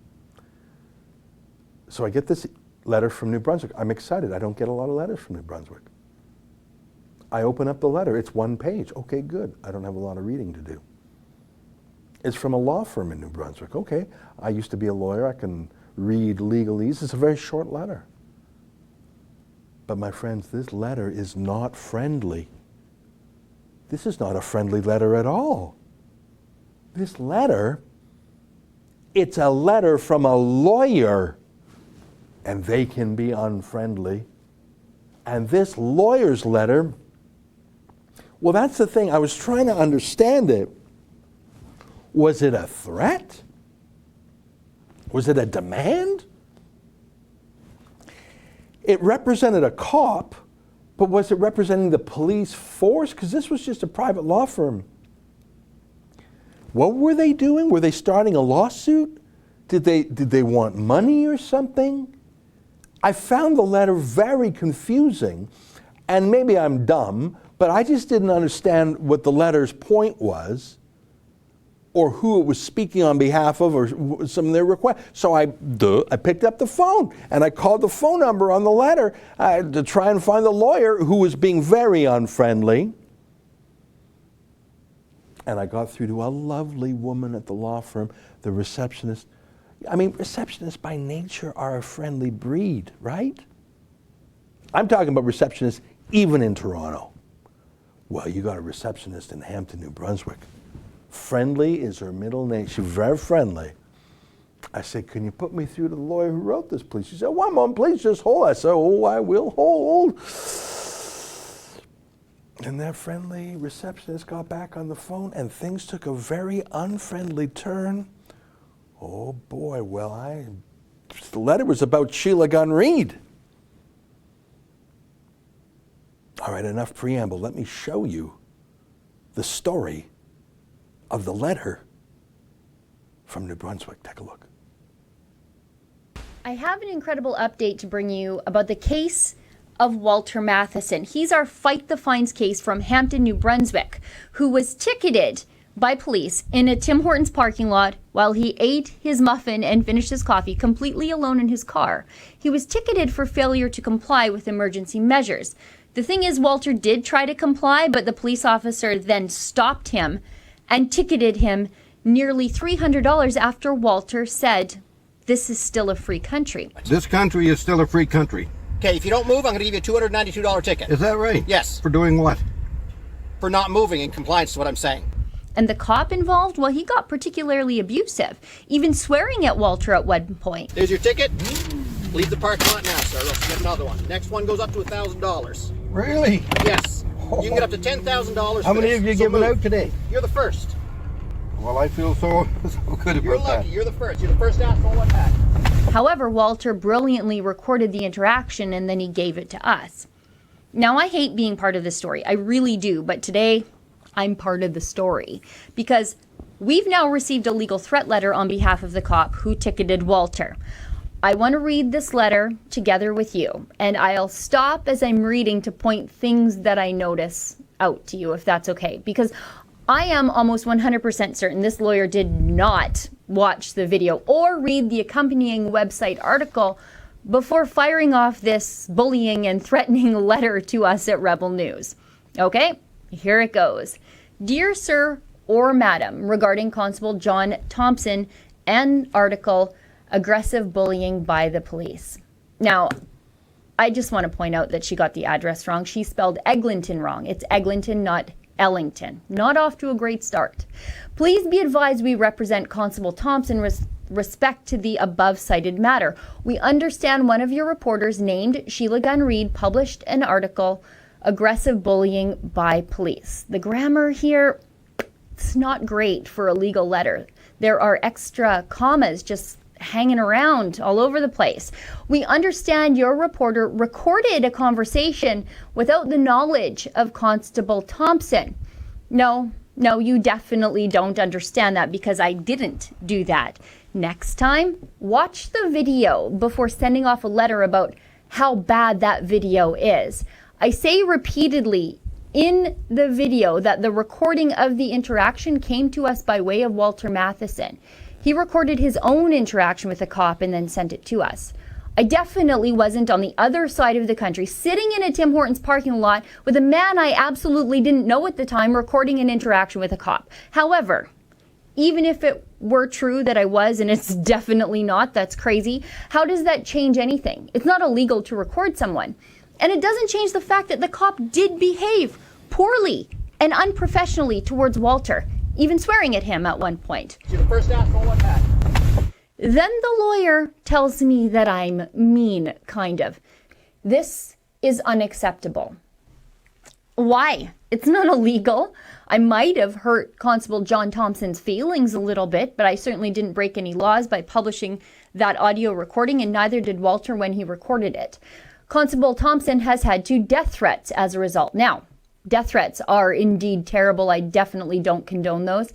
So I get this letter from New Brunswick. I'm excited. I don't get a lot of letters from New Brunswick. I open up the letter. It's one page. Okay, good. I don't have a lot of reading to do. It's from a law firm in New Brunswick. Okay, I used to be a lawyer. I can read legalese. It's a very short letter. But my friends, this letter is not friendly. This is not a friendly letter at all. This letter, it's a letter from a lawyer, and they can be unfriendly. And this lawyer's letter Well, that's the thing. I was trying to understand it. Was it a threat? Was it a demand? It represented a cop, but was it representing the police force? Because this was just a private law firm. What were they doing? Were they starting a lawsuit? Did they want money or something? I found the letter very confusing, and maybe I'm dumb, but I just didn't understand what the letter's point was, or who it was speaking on behalf of, or some of their requests. So I picked up the phone, and I called the phone number on the letter to try and find the lawyer, who was being very unfriendly. And I got through to a lovely woman at the law firm, the receptionist. I mean, receptionists by nature are a friendly breed, right? I'm talking about receptionists even in Toronto. Well, you got a receptionist in Hampton, New Brunswick. Friendly is her middle name. She's very friendly. I said, can you put me through to the lawyer who wrote this, please? She said, one moment, please, just hold. I said, oh, I will hold. And that friendly receptionist got back on the phone, and things took a very unfriendly turn. Oh boy, well, the letter was about Sheila Gunn Reid. All right, enough preamble. Let me show you the story of the letter from New Brunswick. Take a look. I have an incredible update to bring you about the case of Walter Matheson. He's our Fight the Fines case from Hampton, New Brunswick, who was ticketed by police in a Tim Hortons parking lot while he ate his muffin and finished his coffee completely alone in his car. He was ticketed for failure to comply with emergency measures. The thing is, Walter did try to comply, but the police officer then stopped him and ticketed him nearly $300 after Walter said, "This is still a free country." This country is still a free country. Okay, if you don't move, I'm going to give you a $292 ticket. Is that right? Yes. For doing what? For not moving in compliance to what I'm saying. And the cop involved, well, he got particularly abusive, even swearing at Walter at one point. There's your ticket. Leave the parking lot now, sir, or else you get another one. Next one goes up to $1,000. Really? Yes. You can get up to $10,000. How many have you given out today? You're the first. Well, I feel so good about You're lucky. that. You're the first. You're the first asshole I've had. However, Walter brilliantly recorded the interaction and then he gave it to us. Now, I hate being part of this story. I really do. But today, I'm part of the story because we've now received a legal threat letter on behalf of the cop who ticketed Walter. I want to read this letter together with you, and I'll stop as I'm reading to point things that I notice out to you, if that's okay, because I am almost 100% certain this lawyer did not watch the video or read the accompanying website article before firing off this bullying and threatening letter to us at Rebel News. Okay, here it goes. Dear Sir or Madam, regarding Constable John Thompson and article, aggressive bullying by the police. Now, I just want to point out that she got the address wrong. She spelled Eglinton wrong. It's Eglinton, not Ellington. Not off to a great start. Please be advised we represent Constable Thompson with respect to the above cited matter. We understand one of your reporters named Sheila Gunn Reid published an article, aggressive bullying by police. The grammar here, it's not great for a legal letter. There are extra commas just hanging around all over the place. We understand your reporter recorded a conversation without the knowledge of Constable Thompson. No, you definitely don't understand that because I didn't do that. Next time, watch the video before sending off a letter about how bad that video is. I say repeatedly in the video that the recording of the interaction came to us by way of Walter Matheson. He recorded his own interaction with a cop and then sent it to us. I definitely wasn't on the other side of the country, sitting in a Tim Hortons parking lot with a man I absolutely didn't know at the time recording an interaction with a cop. However, even if it were true that I was, and it's definitely not, that's crazy, how does that change anything? It's not illegal to record someone. And it doesn't change the fact that the cop did behave poorly and unprofessionally towards Walter, even swearing at him at one point. You're the first asshole I've had. Then the lawyer tells me that I'm mean, kind of. This is unacceptable. Why? It's not illegal. I might have hurt Constable John Thompson's feelings a little bit, but I certainly didn't break any laws by publishing that audio recording, and neither did Walter when he recorded it. Constable Thompson has had 2 death threats as a result. Now, death threats are indeed terrible. I definitely don't condone those,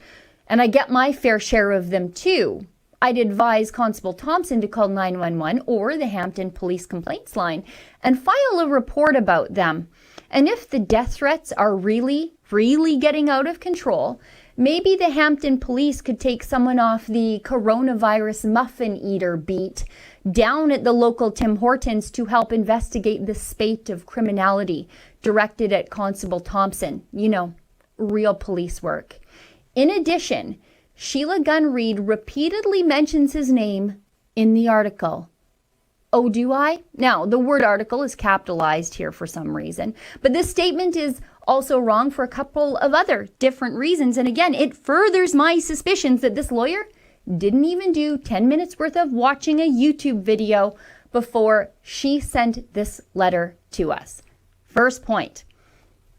and I get my fair share of them too. I'd advise Constable Thompson to call 911 or the Hampton Police Complaints Line and file a report about them. And if the death threats are really getting out of control, maybe the Hampton police could take someone off the coronavirus muffin eater beat down at the local Tim Hortons to help investigate the spate of criminality directed at Constable Thompson. You know, real police work. In addition, Sheila Gunn Reid repeatedly mentions his name in the article. Oh, do I? Now, the word article is capitalized here for some reason, but this statement is also wrong for a couple of other different reasons. And again, it furthers my suspicions that this lawyer didn't even do 10 minutes worth of watching a YouTube video before she sent this letter to us. First point.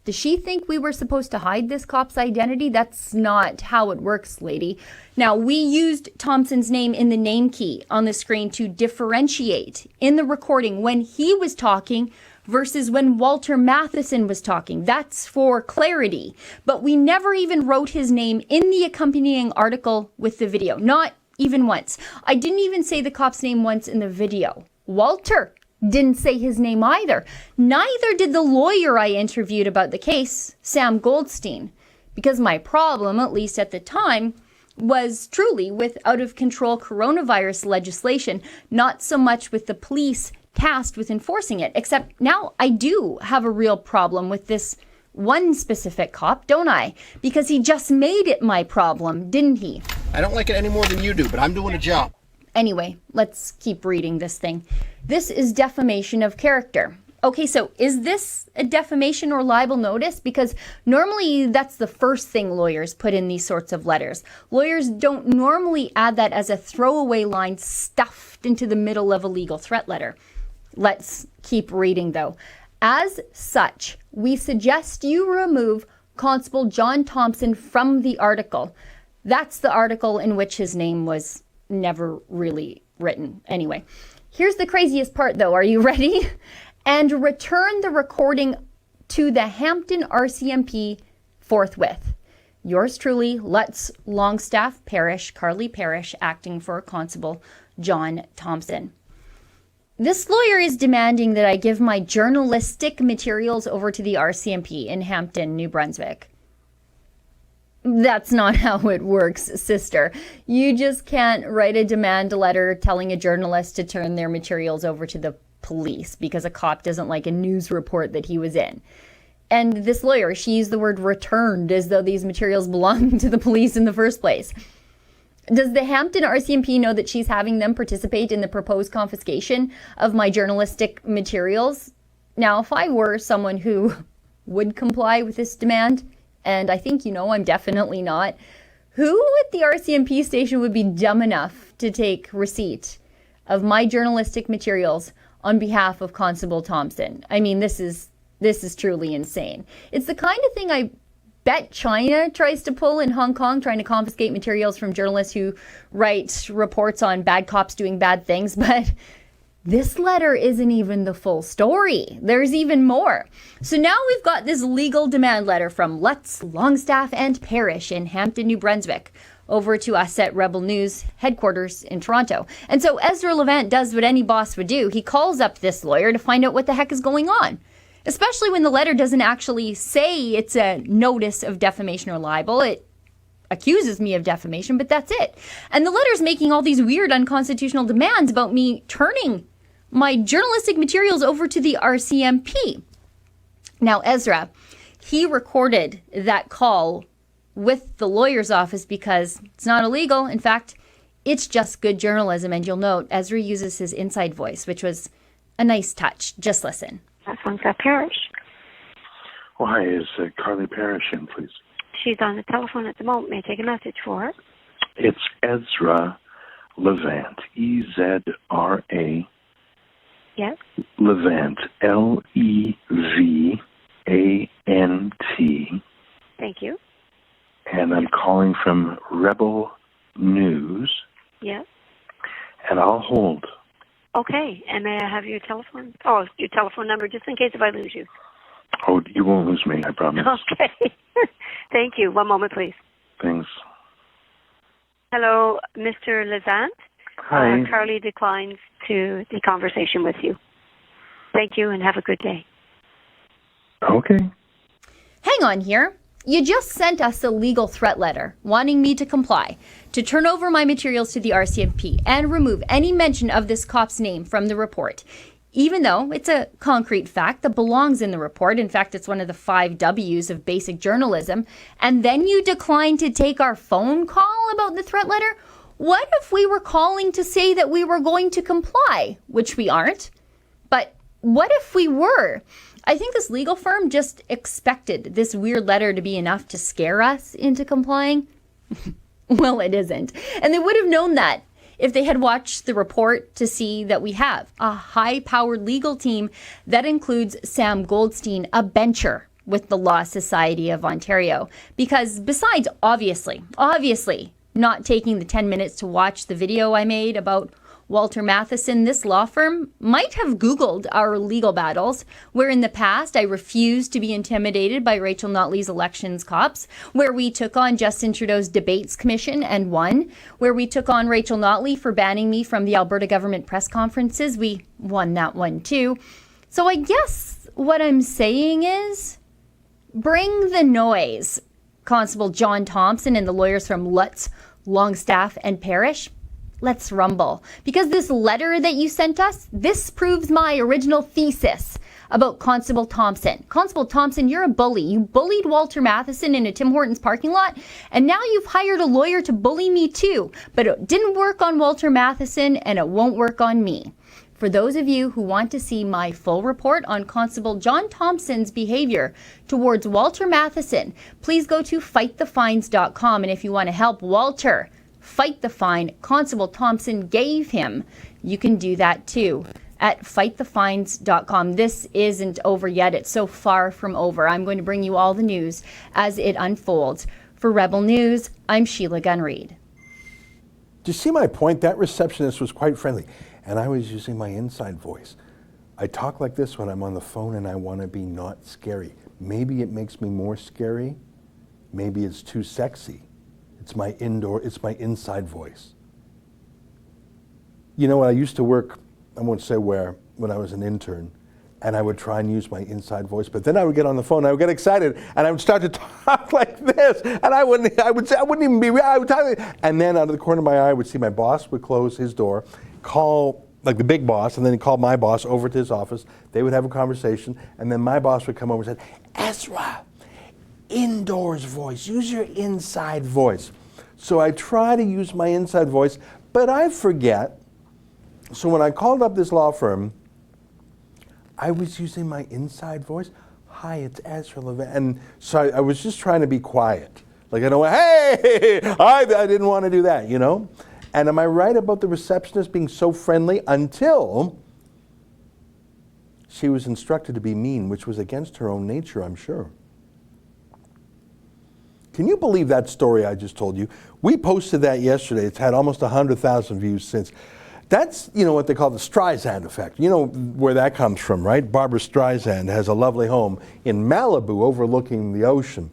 Does she think we were supposed to hide this cop's identity? That's not how it works, lady. Now, we used Thompson's name in the name key on the screen to differentiate in the recording when he was talking versus when Walter Matheson was talking. That's for clarity. But we never even wrote his name in the accompanying article with the video. Not even once. I didn't even say the cop's name once in the video. Walter didn't say his name either. Neither did the lawyer I interviewed about the case, Sam Goldstein, because my problem, at least at the time, was truly with out-of-control coronavirus legislation, not so much with the police tasked with enforcing it, except now I do have a real problem with this one specific cop, don't I? Because he just made it my problem, didn't he? I don't like it any more than you do, but I'm doing a job. Anyway, let's keep reading this thing. This is defamation of character. Okay, so is this a defamation or libel notice? Because normally that's the first thing lawyers put in these sorts of letters. Lawyers don't normally add that as a throwaway line stuffed into the middle of a legal threat letter. Let's keep reading though. As such, we suggest you remove Constable John Thompson from the article. That's the article in which his name was never really written. Anyway, here's the craziest part though. Are you ready? And return the recording to the Hampton RCMP forthwith. Yours truly, Lutz Longstaff Parish, Carly Parish, acting for Constable John Thompson. This lawyer is demanding that I give my journalistic materials over to the RCMP in Hampton, New Brunswick. That's not how it works, sister. You just can't write a demand letter telling a journalist to turn their materials over to the police because a cop doesn't like a news report that he was in. And this lawyer, she used the word returned as though these materials belonged to the police in the first place. Does the Hampton RCMP know that she's having them participate in the proposed confiscation of my journalistic materials? Now, if I were someone who would comply with this demand, and I think you know I'm definitely not, who at the RCMP station would be dumb enough to take receipt of my journalistic materials on behalf of Constable Thompson? I mean, this is truly insane. It's the kind of thing I bet China tries to pull in Hong Kong, trying to confiscate materials from journalists who write reports on bad cops doing bad things, but this letter isn't even the full story. There's even more. So now we've got this legal demand letter from Lutz, Longstaff, and Parish in Hampton, New Brunswick, over to us at Rebel News headquarters in Toronto. And so Ezra Levant does what any boss would do. He calls up this lawyer to find out what the heck is going on, especially when the letter doesn't actually say it's a notice of defamation or libel. It accuses me of defamation, but that's it. And the letter's making all these weird unconstitutional demands about me turning my journalistic materials over to the RCMP. Now, Ezra, he recorded that call with the lawyer's office because it's not illegal. In fact, it's just good journalism. And you'll note Ezra uses his inside voice, which was a nice touch. Just listen. That's Longstaff Parish. Oh, hi. Is Carly Parish in, please? She's on the telephone at the moment. May I take a message for her? It's Ezra Levant. E-Z-R-A. Yes. Levant. L-E-V-A-N-T. Rebel News, Yes. and I'll hold. Okay. And may I have your telephone? Oh, your telephone number, just in case if I lose you. Oh, you won't lose me, I promise. Okay. Thank you. One moment, please. Thanks. Hello, Mr. Levant. Hi. Carly declines to the conversation with you. Thank you, and have a good day. Okay. Hang on here. You just sent us a legal threat letter wanting me to comply, to turn over my materials to the RCMP and remove any mention of this cop's name from the report, even though it's a concrete fact that belongs in the report. In fact, it's one of the 5 W's of basic journalism. And then you decline to take our phone call about the threat letter? What if we were calling to say that we were going to comply, which we aren't? But what if we were? I think this legal firm just expected this weird letter to be enough to scare us into complying. Well, it isn't. And they would have known that if they had watched the report to see that we have a high-powered legal team that includes Sam Goldstein, a bencher with the Law Society of Ontario. Because besides obviously not taking the 10 minutes to watch the video I made about Walter Matheson, this law firm might have Googled our legal battles, where in the past I refused to be intimidated by Rachel Notley's elections cops, where we took on Justin Trudeau's debates commission and won, where we took on Rachel Notley for banning me from the Alberta government press conferences. We won that one too. So I guess what I'm saying is, bring the noise, Constable John Thompson and the lawyers from Lutz, Longstaff and Parrish. Let's rumble. Because this letter that you sent us, this proves my original thesis about Constable Thompson. Constable Thompson, you're a bully. You bullied Walter Matheson in a Tim Hortons parking lot, and now you've hired a lawyer to bully me too. But it didn't work on Walter Matheson, and it won't work on me. For those of you who want to see my full report on Constable John Thompson's behavior towards Walter Matheson, please go to fightthefines.com. And if you want to help Walter fight the fine Constable Thompson gave him, you can do that too at fightthefines.com. This isn't over yet. It's so far from over. I'm going to bring you all the news as it unfolds. For Rebel News, I'm Sheila Gunn-Reid. Do you see my point? That receptionist was quite friendly, and I was using my inside voice. I talk like this when I'm on the phone, and I want to be not scary. Maybe it makes me more scary. Maybe it's too sexy. It's my inside voice. You know, I used to work, I won't say where, when I was an intern, and I would try and use my inside voice, but then I would get on the phone, I would get excited, and I would start to talk like this, and I wouldn't even be, I would talk, and then out of the corner of my eye, I would see my boss would close his door, call, like the big boss, and then he'd call my boss over to his office, they would have a conversation, and then my boss would come over and say, Ezra, indoors voice, use your inside voice. So I try to use my inside voice, but I forget. So when I called up this law firm, I was using my inside voice. Hi, it's Ezra Levant. And so I was just trying to be quiet. Like I don't, hey, I didn't want to do that, you know? And am I right about the receptionist being so friendly until she was instructed to be mean, which was against her own nature, I'm sure. Can you believe that story I just told you? We posted that yesterday. It's had almost 100,000 views since. That's, you know, what they call the Streisand effect. You know where that comes from, right? Barbara Streisand has a lovely home in Malibu overlooking the ocean.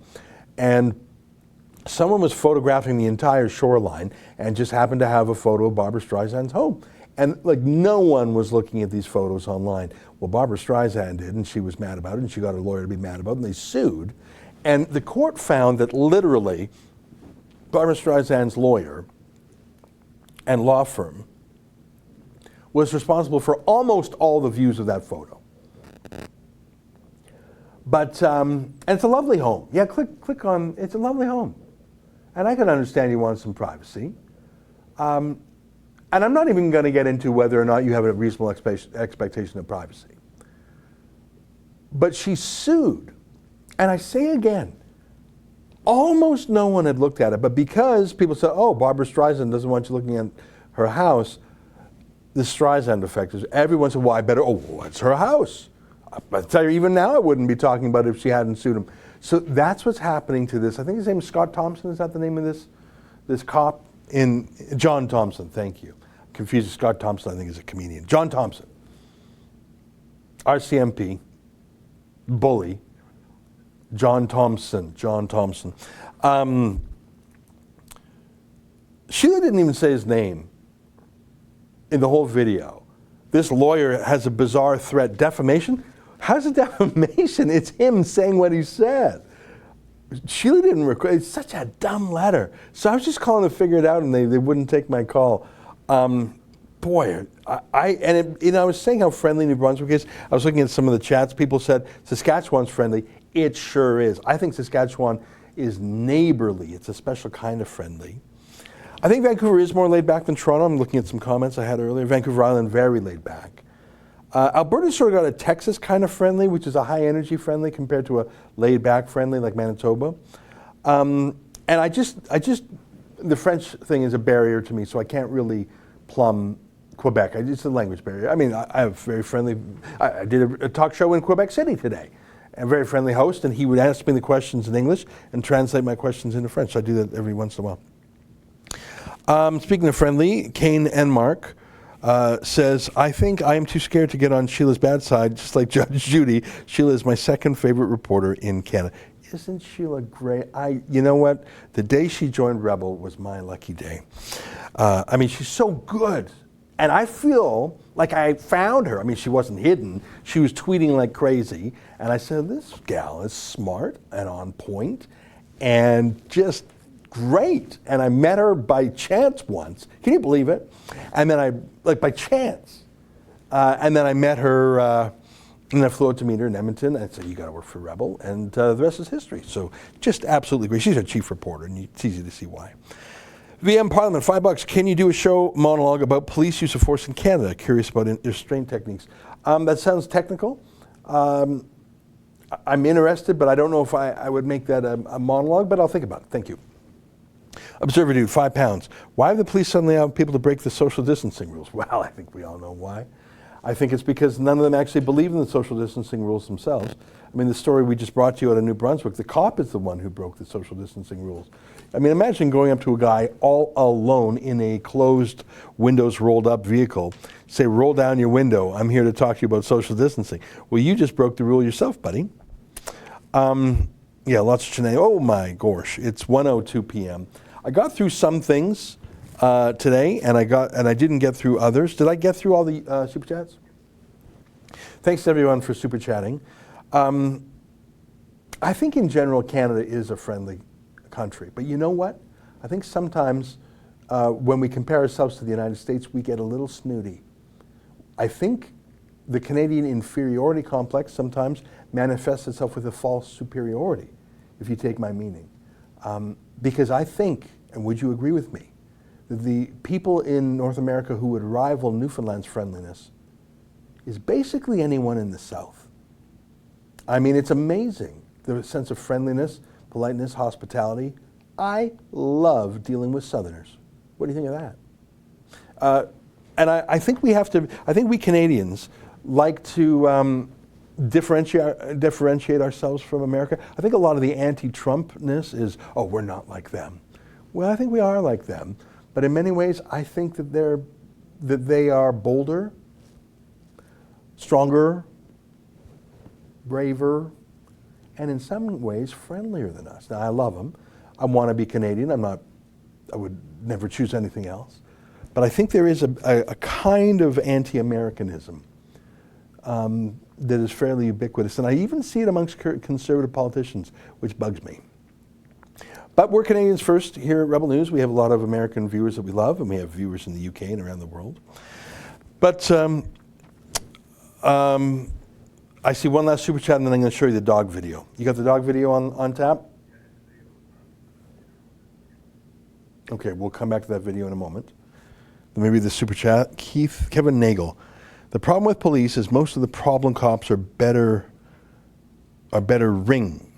And someone was photographing the entire shoreline and just happened to have a photo of Barbara Streisand's home. And like no one was looking at these photos online. Well, Barbara Streisand did, and she was mad about it, and she got her lawyer to be mad about it, and they sued. And the court found that literally Barbara Streisand's lawyer and law firm was responsible for almost all the views of that photo. But, and it's a lovely home. Yeah, click on, it's a lovely home. And I can understand you want some privacy. And I'm not even going to get into whether or not you have a reasonable expectation of privacy. But she sued. And I say again, almost no one had looked at it, but because people said, oh, Barbara Streisand doesn't want you looking at her house, the Streisand effect is everyone said, well, I better, oh, what's her house? I tell you, even now I wouldn't be talking about it if she hadn't sued him. So that's what's happening to this. I think his name is Scott Thompson. Is that the name of this this cop in John Thompson, thank you. Confused with Scott Thompson, I think is a comedian. John Thompson, RCMP, bully, John Thompson. Sheila didn't even say his name in the whole video. This lawyer has a bizarre threat. Defamation? How's it defamation? It's him saying what he said. Sheila didn't record. It's such a dumb letter. So I was just calling to figure it out, and they wouldn't take my call. Boy, I was saying how friendly New Brunswick is. I was looking at some of the chats. People said Saskatchewan's friendly. It sure is. I think Saskatchewan is neighborly. It's a special kind of friendly. I think Vancouver is more laid back than Toronto. I'm looking at some comments I had earlier. Vancouver Island, very laid back. Alberta's sort of got a Texas kind of friendly, which is a high energy friendly compared to a laid back friendly like Manitoba. And I just, the French thing is a barrier to me, so I can't really plumb Quebec. It's a language barrier. I mean, I have very friendly, I did a talk show in Quebec City today. A very friendly host, and he would ask me the questions in English and translate my questions into French. I do that every once in a while. Speaking of friendly, Kane Enmark says, I think I am too scared to get on Sheila's bad side, just like Judge Judy. Sheila is my second favorite reporter in Canada. Isn't Sheila great? You know what? The day she joined Rebel was my lucky day. I mean, she's so good. And I feel like I found her. I mean, she wasn't hidden. She was tweeting like crazy. And I said, this gal is smart and on point and just great. And I met her by chance once. Can you believe it? And then by chance. And then I met her, and I flew out to meet her in Edmonton. And I said, you got to work for Rebel. And the rest is history. So just absolutely great. She's a chief reporter, and it's easy to see why. VM Parliament, $5. Can you do a show monologue about police use of force in Canada? Curious about restraint techniques. That sounds technical. I'm interested, but I don't know if I would make that a monologue, but I'll think about it. Thank you. Observer Dude, £5. Why have the police suddenly allowed people to break the social distancing rules? Well, I think we all know why. I think it's because none of them actually believe in the social distancing rules themselves. I mean, the story we just brought to you out of New Brunswick, the cop is the one who broke the social distancing rules. I mean, imagine going up to a guy all alone in a closed, windows rolled up vehicle, say, roll down your window, I'm here to talk to you about social distancing. Well, you just broke the rule yourself, buddy. Yeah, lots of shenanigans. Oh my gosh, it's 1:02 p.m. I got through some things today, and I didn't get through others. Did I get through all the super chats? Thanks to everyone for super chatting. I think in general Canada is a friendly country, but you know what? I think sometimes when we compare ourselves to the United States, we get a little snooty. I think the Canadian inferiority complex sometimes manifests itself with a false superiority, if you take my meaning. Because I think, and would you agree with me, that the people in North America who would rival Newfoundland's friendliness is basically anyone in the South. I mean, it's amazing, the sense of friendliness, politeness, hospitality. I love dealing with Southerners. What do you think of that? And I think we Canadians like to differentiate ourselves from America. I think a lot of the anti-Trumpness is, oh, we're not like them. Well, I think we are like them, but in many ways, I think that they are bolder, stronger, braver, and in some ways friendlier than us. Now, I love them. I want to be Canadian. I would never choose anything else. But I think there is a kind of anti-Americanism that is fairly ubiquitous. And I even see it amongst conservative politicians, which bugs me. But we're Canadians first here at Rebel News. We have a lot of American viewers that we love, and we have viewers in the UK and around the world. But I see one last super chat, and then I'm going to show you the dog video. You got the dog video on tap? Okay, we'll come back to that video in a moment. Maybe the super chat. Kevin Nagel. The problem with police is most of the problem cops are better ring.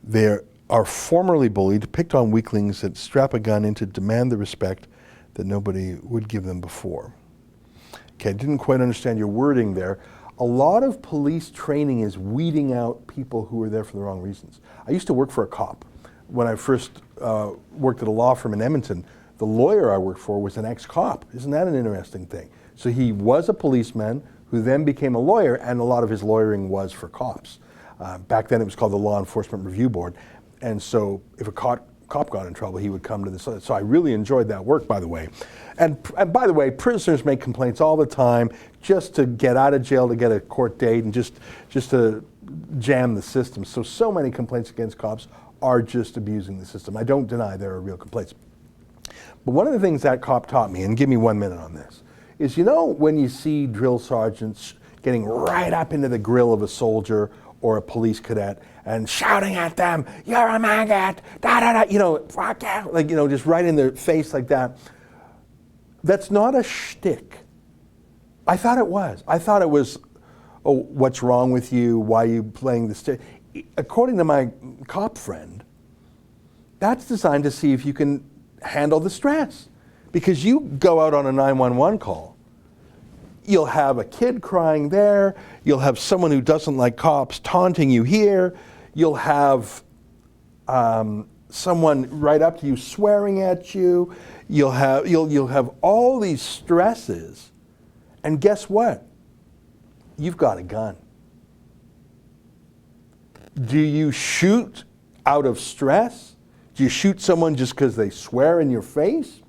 They are formerly bullied, picked on weaklings that strap a gun in to demand the respect that nobody would give them before. Okay, I didn't quite understand your wording there. A lot of police training is weeding out people who are there for the wrong reasons. I used to work for a cop when I first worked at a law firm in Edmonton, the lawyer I worked for was an ex-cop. Isn't that an interesting thing? So he was a policeman who then became a lawyer, and a lot of his lawyering was for cops. Back then it was called the Law Enforcement Review Board. And so if a cop got in trouble, he would come to this. So I really enjoyed that work, by the way. And by the way, prisoners make complaints all the time just to get out of jail, to get a court date, and just to jam the system. So many complaints against cops are just abusing the system. I don't deny there are real complaints. But one of the things that cop taught me, and give me 1 minute on this, is when you see drill sergeants getting right up into the grill of a soldier or a police cadet and shouting at them, "You're a maggot, da da da," fuck yeah, just right in their face like that. That's not a shtick. I thought it was. I thought it was, oh, what's wrong with you? Why are you playing this? According to my cop friend, that's designed to see if you can handle the stress. Because you go out on a 911 call, you'll have a kid crying there, you'll have someone who doesn't like cops taunting you here, you'll have someone right up to you swearing at you, you'll have all these stresses, and guess what? You've got a gun. Do you shoot out of stress? Do you shoot someone just because they swear in your face?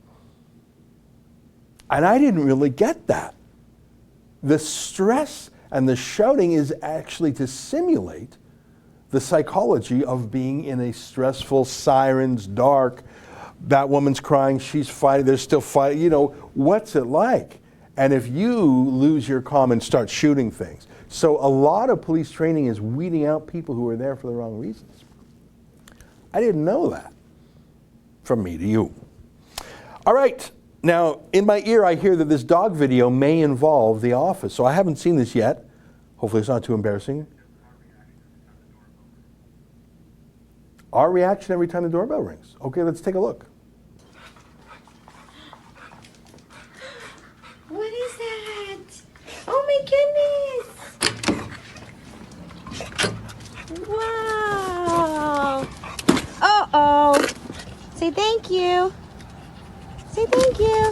And I didn't really get that. The stress and the shouting is actually to simulate the psychology of being in a stressful, sirens, dark, that woman's crying, she's fighting, they're still fighting, what's it like? And if you lose your calm and start shooting things. So a lot of police training is weeding out people who are there for the wrong reasons. I didn't know that. From me to you. All right. Now, in my ear, I hear that this dog video may involve The Office. So I haven't seen this yet. Hopefully it's not too embarrassing. Our reaction every time the doorbell rings. Okay, let's take a look. What is that? Oh my goodness! Wow! Uh-oh! Say thank you. Say thank you.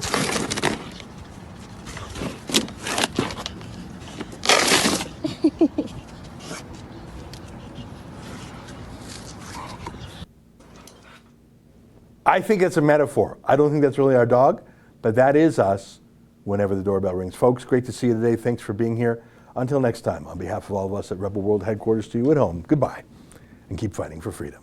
I think it's a metaphor. I don't think that's really our dog, but that is us whenever the doorbell rings. Folks, great to see you today. Thanks for being here. Until next time, on behalf of all of us at Rebel World Headquarters to you at home, goodbye, and keep fighting for freedom.